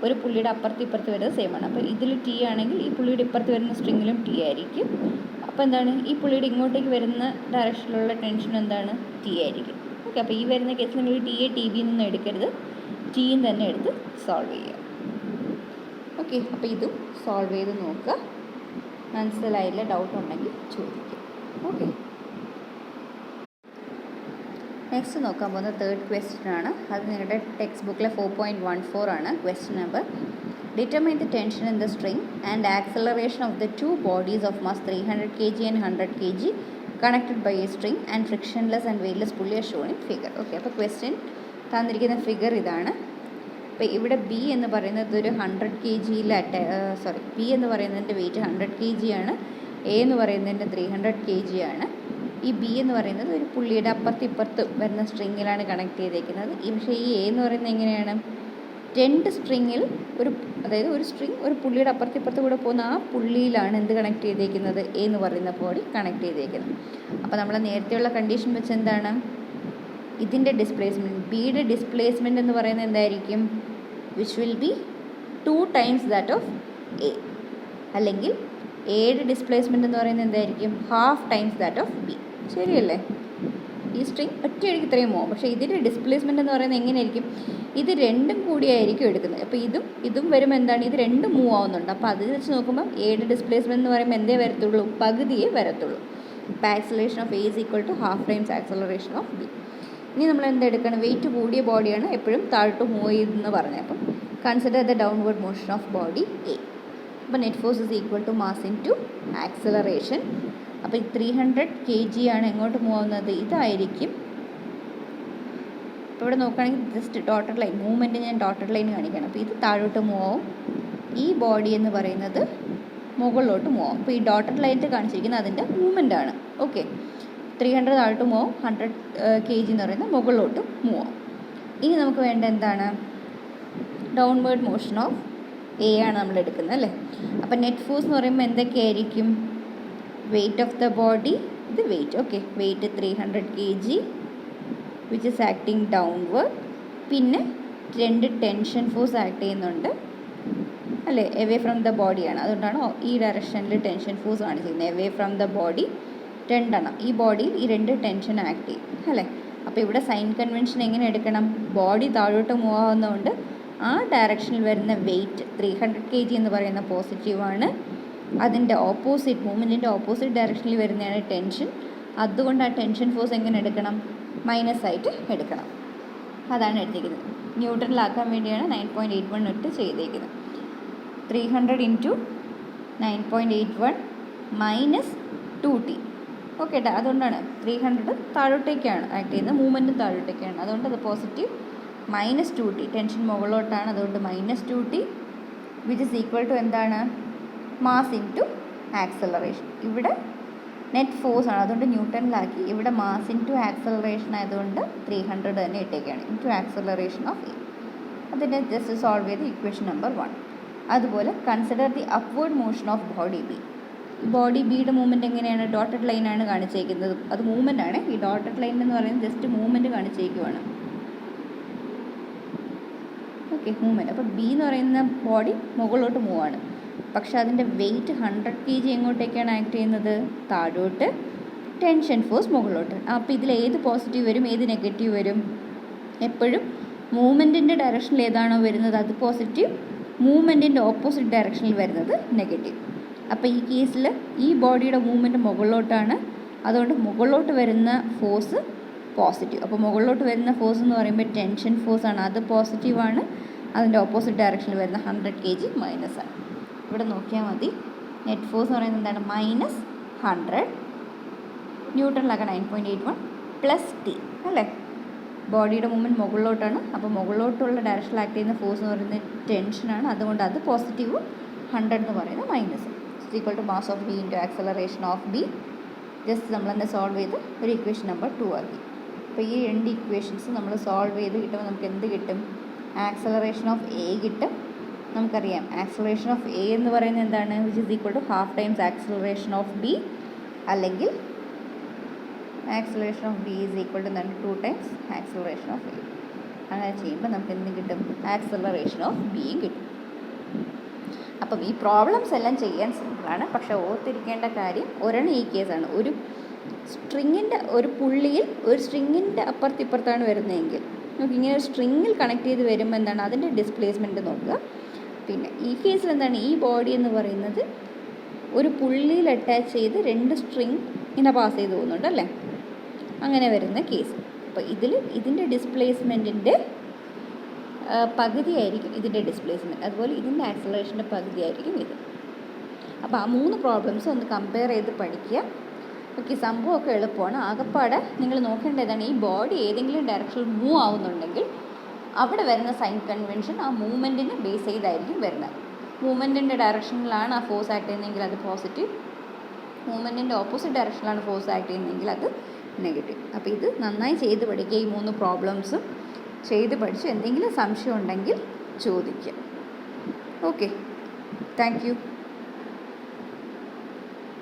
ഒരു പുള്ളിയുടെ അപ്പുറത്ത് ഇപ്പുറത്ത് വരുന്നത് സെയിം ആണ്. അപ്പോൾ ഇതിൽ ടി ആണെങ്കിൽ ഈ പുള്ളിയുടെ ഇപ്പുറത്ത് വരുന്ന സ്ട്രിങ്ങിലും ടി ആയിരിക്കും. അപ്പോൾ എന്താണ്, ഈ പുള്ളിയുടെ ഇങ്ങോട്ടേക്ക് വരുന്ന ഡയറക്ഷനിലുള്ള ടെൻഷൻ എന്താണ്, ടി ആയിരിക്കും. ഓക്കെ, അപ്പോൾ ഈ വരുന്ന കേസിൽ നിങ്ങൾ ടി എ ടി ബിയിൽ നിന്നും എടുക്കരുത്, ടിയും തന്നെ എടുത്ത് സോൾവ് ചെയ്യുക. ഓക്കെ, അപ്പോൾ ഇതും സോൾവ് ചെയ്ത് നോക്കുക. മനസ്സിലായില്ല, ഡൗട്ട് ഉണ്ടെങ്കിൽ ചോദിക്കുക. ഓക്കെ, നെക്സ്റ്റ് നോക്കാൻ പോകുന്ന തേർഡ് ക്വസ്റ്റ്യൻ ആണ്. അത് നിങ്ങളുടെ ടെക്സ്റ്റ് ബുക്കിലെ 4.14 ആണ് question number. Determine the tension in the string and acceleration of the two bodies of mass 300 kg and 100 kg connected by a string and frictionless and weightless pulley are shown in figure. Okay, അപ്പോൾ question തന്നിരിക്കുന്ന figure ഇതാണ്. അപ്പോൾ ഇവിടെ B എന്ന് പറയുന്നത് ഒരു 100 kg B എന്ന് പറയുന്നതിൻ്റെ വെയിറ്റ് 100 kg ആണ്. എ എന്ന് പറയുന്നതിൻ്റെ 300 kg ആണ്. ഈ ബി എന്ന് പറയുന്നത് ഒരു പുള്ളിയുടെ അപ്പുറത്ത് വരുന്ന സ്ട്രിങ്ങിലാണ് കണക്ട് ചെയ്തേക്കുന്നത്. പക്ഷേ ഈ എ എന്ന് പറയുന്നത് എങ്ങനെയാണ്, 2 സ്ട്രിങ്ങിൽ അതായത് ഒരു സ്ട്രിങ് ഒരു പുള്ളിയുടെ അപ്പുറത്ത് കൂടെ പോകുന്ന ആ പുള്ളിയിലാണ് എന്ത് കണക്ട് ചെയ്തേക്കുന്നത്, എ എന്ന് പറയുന്ന ബോഡി കണക്ട് ചെയ്തേക്കുന്നത്. അപ്പോൾ നമ്മൾ നേരത്തെയുള്ള കണ്ടീഷൻ വെച്ച് എന്താണ്, ഇതിൻ്റെ ഡിസ്പ്ലേസ്മെൻറ്റ്, ബിയുടെ ഡിസ്പ്ലേസ്മെൻറ്റ് എന്ന് പറയുന്നത് എന്തായിരിക്കും, which will be 2 times that of A. അല്ലെങ്കിൽ എയുടെ ഡിസ്പ്ലേസ്മെൻറ്റ് എന്ന് പറയുന്നത് എന്തായിരിക്കും, 1/2 times ദാറ്റ് ഓഫ് ബി. ശരിയല്ലേ? ഈ സ്ട്രിങ് ഒറ്റയടിക്ക് ഇത്രയും പോവും. പക്ഷേ ഇതിൻ്റെ ഡിസ്പ്ലേസ്മെൻറ്റ് എന്ന് പറയുന്നത് എങ്ങനെയായിരിക്കും, ഇത് രണ്ടും കൂടിയായിരിക്കും എടുക്കുന്നത്. അപ്പോൾ ഇതും വരുമ്പോൾ എന്താണ്, ഇത് രണ്ടും മൂവ് ആവുന്നുണ്ട്. അപ്പോൾ അത് വെച്ച് നോക്കുമ്പോൾ എയുടെ ഡിസ്പ്ലേസ്മെൻറ്റ് എന്ന് പറയുമ്പോൾ എന്തേ വരത്തുള്ളൂ, പകുതിയേ വരത്തുള്ളൂ. അപ്പോൾ acceleration of A is equal to 1/2 times acceleration of B. ഇനി നമ്മൾ എന്തെടുക്കണം, വെയിറ്റ് കൂടിയ ബോഡിയാണ് എപ്പോഴും താഴോട്ട് മൂവ് ചെയ്തെന്ന് പറഞ്ഞത്. അപ്പം consider the downward motion of body A. അപ്പോൾ net force is equal to mass into acceleration. അപ്പോൾ 300 kg ആണ് എങ്ങോട്ട് മൂവ് ആവുന്നത്, ഇതായിരിക്കും. അപ്പോൾ ഇവിടെ നോക്കുകയാണെങ്കിൽ ജസ്റ്റ് ഡോട്ടഡ് ലൈൻ മൂവ്മെൻറ്റ് ഞാൻ ഡോട്ടഡ് ലൈൻ കാണിക്കണം. അപ്പോൾ ഇത് താഴോട്ട് മൂവ് ആവും, ഈ ബോഡി എന്ന് പറയുന്നത് മുകളിലോട്ട് മൂവ് ആവും. അപ്പോൾ ഈ ഡോട്ടഡ് ലൈനിൽ കാണിച്ചിരിക്കുന്നത് അതിൻ്റെ മൂവ്മെൻ്റ് ആണ്. ഓക്കെ, 300 താഴോട്ട് മൂവ് ആവും, 100 kg എന്ന് പറയുന്നത് മുകളിലോട്ട് മൂവ് ആവും. ഇനി നമുക്ക് വേണ്ട എന്താണ്, ഡൗൺവേർഡ് മോഷൻ ഓഫ് എ ആണ് നമ്മൾ എടുക്കുന്നത് അല്ലേ. അപ്പോൾ നെറ്റ് ഫോഴ്സ് എന്ന് പറയുമ്പോൾ എന്തൊക്കെയായിരിക്കും, വെയിറ്റ് ഓഫ് ദ ബോഡി, ഇത് weight. Okay, weight 300 kg which is acting downward. പിന്നെ 2 ടെൻഷൻ ഫോഴ്സ് ആക്ട് ചെയ്യുന്നുണ്ട് അല്ലേ, എവേ ഫ്രം ദ ബോഡിയാണ്. അതുകൊണ്ടാണ് ഈ ഡയറക്ഷനിൽ ടെൻഷൻ ഫോഴ്സ് കാണിച്ചിരിക്കുന്നത്, എവേ ഫ്രം ദ ബോഡി രണ്ടെണ്ണം ഈ ബോഡിയിൽ ഈ 2 ടെൻഷൻ ആക്ട് ചെയ്യും അല്ലേ. അപ്പോൾ ഇവിടെ സൈൻ കൺവെൻഷൻ എങ്ങനെ എടുക്കണം? ബോഡി താഴോട്ട് മൂവ് ആവുന്നതുകൊണ്ട് ആ ഡയറക്ഷനിൽ വരുന്ന വെയിറ്റ് 300 kg എന്ന് പറയുന്ന പോസിറ്റീവാണ്. അതിൻ്റെ ഓപ്പോസിറ്റ് മൂവ്മെൻറ്റിൻ്റെ ഓപ്പോസിറ്റ് ഡയറക്ഷനിൽ വരുന്നതാണ് ടെൻഷൻ. അതുകൊണ്ട് ആ ടെൻഷൻ ഫോഴ്സ് എങ്ങനെ എടുക്കണം? മൈനസായിട്ട് എടുക്കണം. അതാണ് എടുത്തിരിക്കുന്നത്. ന്യൂട്ടണിലാക്കാൻ വേണ്ടിയാണ് 9.81 ഇട്ട് ചെയ്തേക്കുന്നത്. 300 ഇൻറ്റു 9.81 മൈനസ് 2t. ഓക്കെ കേട്ടോ. അതുകൊണ്ടാണ് 300 താഴോട്ടേക്കാണ് ആക്ട് ചെയ്യുന്നത്, മൂവ്മെൻറ്റും താഴോട്ടേക്കാണ്. അതുകൊണ്ട് അത് പോസിറ്റീവ് മൈനസ് 2t. ടെൻഷൻ മുകളിലോട്ടാണ്, അതുകൊണ്ട് minus 2t which is equal to എന്താണ്? Mass into acceleration. ഇവിടെ നെറ്റ് ഫോഴ്സ് ആണ്, അതുകൊണ്ട് ന്യൂട്ടണിലാക്കി. ഇവിടെ മാസ് ഇൻറ്റു ആക്സലറേഷൻ ആയതുകൊണ്ട് 300 തന്നെ ഇട്ടേക്കാണ്. Into acceleration of A. അതിൻ്റെ ജസ്റ്റ് സോൾവ് ചെയ്ത് ഇക്വേഷൻ നമ്പർ 1. അതുപോലെ consider the upward motion of body B. Body ബിയുടെ മൂവ്മെൻറ്റ് എങ്ങനെയാണ്? ഡോട്ടഡ് ലൈനാണ് കാണിച്ചേക്കുന്നത്. അത് മൂവ്മെൻ്റ് ആണ്. ഈ ഡോട്ടഡ് ലൈൻ എന്ന് പറയുന്നത് ജസ്റ്റ് മൂവ്മെൻറ്റ് കാണിച്ചേക്കുവാണ്. Okay, movement. അപ്പോൾ ബി എന്ന് പറയുന്ന ബോഡി മുകളിലോട്ട് മൂവാണ്. പക്ഷേ അതിൻ്റെ വെയിറ്റ് 100 kg എങ്ങോട്ടേക്കാണ് ആക്ട് ചെയ്യുന്നത്? താഴോട്ട്. ടെൻഷൻ ഫോഴ്സ് മുകളിലോട്ട്. അപ്പോൾ ഇതിൽ ഏത് പോസിറ്റീവ് വരും, ഏത് നെഗറ്റീവ് വരും? എപ്പോഴും മൂവ്മെൻറ്റിൻ്റെ ഡയറക്ഷനിൽ ഏതാണോ വരുന്നത് അത് പോസിറ്റീവ്, മൂവ്മെൻറ്റിൻ്റെ ഓപ്പോസിറ്റ് ഡയറക്ഷനിൽ വരുന്നത് നെഗറ്റീവ്. അപ്പോൾ ഈ കേസിൽ ഈ ബോഡിയുടെ മൂവ്മെൻറ്റ് മുകളിലോട്ടാണ്, അതുകൊണ്ട് മുകളിലോട്ട് വരുന്ന ഫോഴ്സ് പോസിറ്റീവ്. അപ്പോൾ മുകളിലോട്ട് വരുന്ന ഫോഴ്സ് എന്ന് പറയുമ്പോൾ ടെൻഷൻ ഫോഴ്സാണ്, അത് പോസിറ്റീവാണ്. അതിൻ്റെ ഓപ്പോസിറ്റ് ഡയറക്ഷനിൽ വരുന്ന 100 kg മൈനസാണ്. ഇവിടെ നോക്കിയാൽ മതി. നെറ്റ് ഫോഴ്സ് എന്ന് പറയുന്നത് എന്താണ്? മൈനസ് 100. ന്യൂട്ടണിലാക്കാൻ 9.81 പ്ലസ് ടി അല്ലേ. ബോഡിയുടെ മൂവ്മെൻറ്റ് മുകളിലോട്ടാണ്, അപ്പോൾ മുകളിലോട്ടുള്ള ഡയറക്ഷനിൽ ആക്ട് ചെയ്യുന്ന ഫോഴ്സ് എന്ന് പറയുന്നത് ടെൻഷനാണ്. അതുകൊണ്ട് അത് പോസിറ്റീവ്, 100 എന്ന് പറയുന്നത് minus. Equal to mass of B into acceleration of B. Just നമ്മളെന്താ സോൾവ് ചെയ്ത് ഒരു ഇക്വേഷൻ നമ്പർ 2 ആക്കി. അപ്പോൾ ഈ 2 ഇക്വേഷൻസ് നമ്മൾ സോൾവ് ചെയ്ത് കിട്ടുമ്പോൾ നമുക്ക് എന്ത് കിട്ടും? ആക്സലറേഷൻ ഓഫ് എ കിട്ടും. നമുക്കറിയാം ആക്സലറേഷൻ ഓഫ് എ എന്ന് പറയുന്നത് എന്താണ്? Which is equal to half times acceleration of B, അല്ലെങ്കിൽ acceleration of B is equal to 2 times acceleration of A. അങ്ങനെ ചെയ്യുമ്പോൾ നമുക്ക് എന്ത് കിട്ടും? ആക്സലറേഷൻ ഓഫ് ബിയും കിട്ടും. അപ്പം ഈ പ്രോബ്ലംസ് എല്ലാം ചെയ്യാൻ സിമ്പിളാണ്. പക്ഷേ ഓർത്തിരിക്കേണ്ട കാര്യം ഒരെണ്ണം ഈ കേസാണ്. ഒരു സ്ട്രിങ്ങിൻ്റെ ഒരു പുള്ളിയിൽ ഒരു സ്ട്രിങ്ങിൻ്റെ അപ്പുറത്തിപ്പുറത്താണ് വരുന്നതെങ്കിൽ നമുക്ക് ഇങ്ങനെ ഒരു സ്ട്രിങ്ങിൽ കണക്ട് ചെയ്ത് വരുമ്പോൾ എന്താണ് അതിൻ്റെ ഡിസ്പ്ലേസ്മെൻറ്റ് നോക്കുക. പിന്നെ ഈ കേസിൽ എന്താണ്? ഈ ബോഡി എന്ന് പറയുന്നത് ഒരു പുള്ളിയിൽ അറ്റാച്ച് ചെയ്ത് 2 സ്ട്രിങ് ഇങ്ങനെ പാസ് ചെയ്ത് പോകുന്നുണ്ട് അല്ലേ, അങ്ങനെ വരുന്ന കേസ്. അപ്പോൾ ഇതിൻ്റെ ഡിസ്പ്ലേസ്മെൻറ്റിൻ്റെ പകുതിയായിരിക്കും ഇതിൻ്റെ ഡിസ്പ്ലേസ്മെൻറ്റ്, അതുപോലെ ഇതിൻ്റെ ആക്സലറേഷൻ്റെ പകുതിയായിരിക്കും ഇത്. അപ്പോൾ ആ 3 പ്രോബ്ലംസ് ഒന്ന് കമ്പയർ ചെയ്ത് പഠിക്കുക. ഓക്കെ, സംഭവമൊക്കെ എളുപ്പമാണ്. ആകെപ്പാടെ നിങ്ങൾ നോക്കേണ്ടതാണ് ഈ ബോഡി ഏതെങ്കിലും ഡയറക്ഷനിൽ മൂവ് ആവുന്നുണ്ടെങ്കിൽ അവിടെ വരുന്ന സൈൻ കൺവെൻഷൻ ആ മൂവ്മെൻറ്റിന് ബേസ് ചെയ്തായിരിക്കും വരുന്നത്. മൂവ്മെൻറ്റിൻ്റെ ഡയറക്ഷനിലാണ് ആ ഫോഴ്സ് ആക്ട് ചെയ്യുന്നതെങ്കിൽ അത് പോസിറ്റീവ്, മൂവ്മെൻറ്റിൻ്റെ ഓപ്പോസിറ്റ് ഡയറക്ഷനിലാണ് ഫോഴ്സ് ആക്ട് ചെയ്യുന്നതെങ്കിൽ അത് നെഗറ്റീവ്. അപ്പോൾ ഇത് നന്നായി ചെയ്ത് പഠിക്കുക. ഈ 3 പ്രോബ്ലംസും ചെയ്ത് പഠിച്ച് എന്തെങ്കിലും സംശയം ഉണ്ടെങ്കിൽ ചോദിക്കുക. Okay, thank you.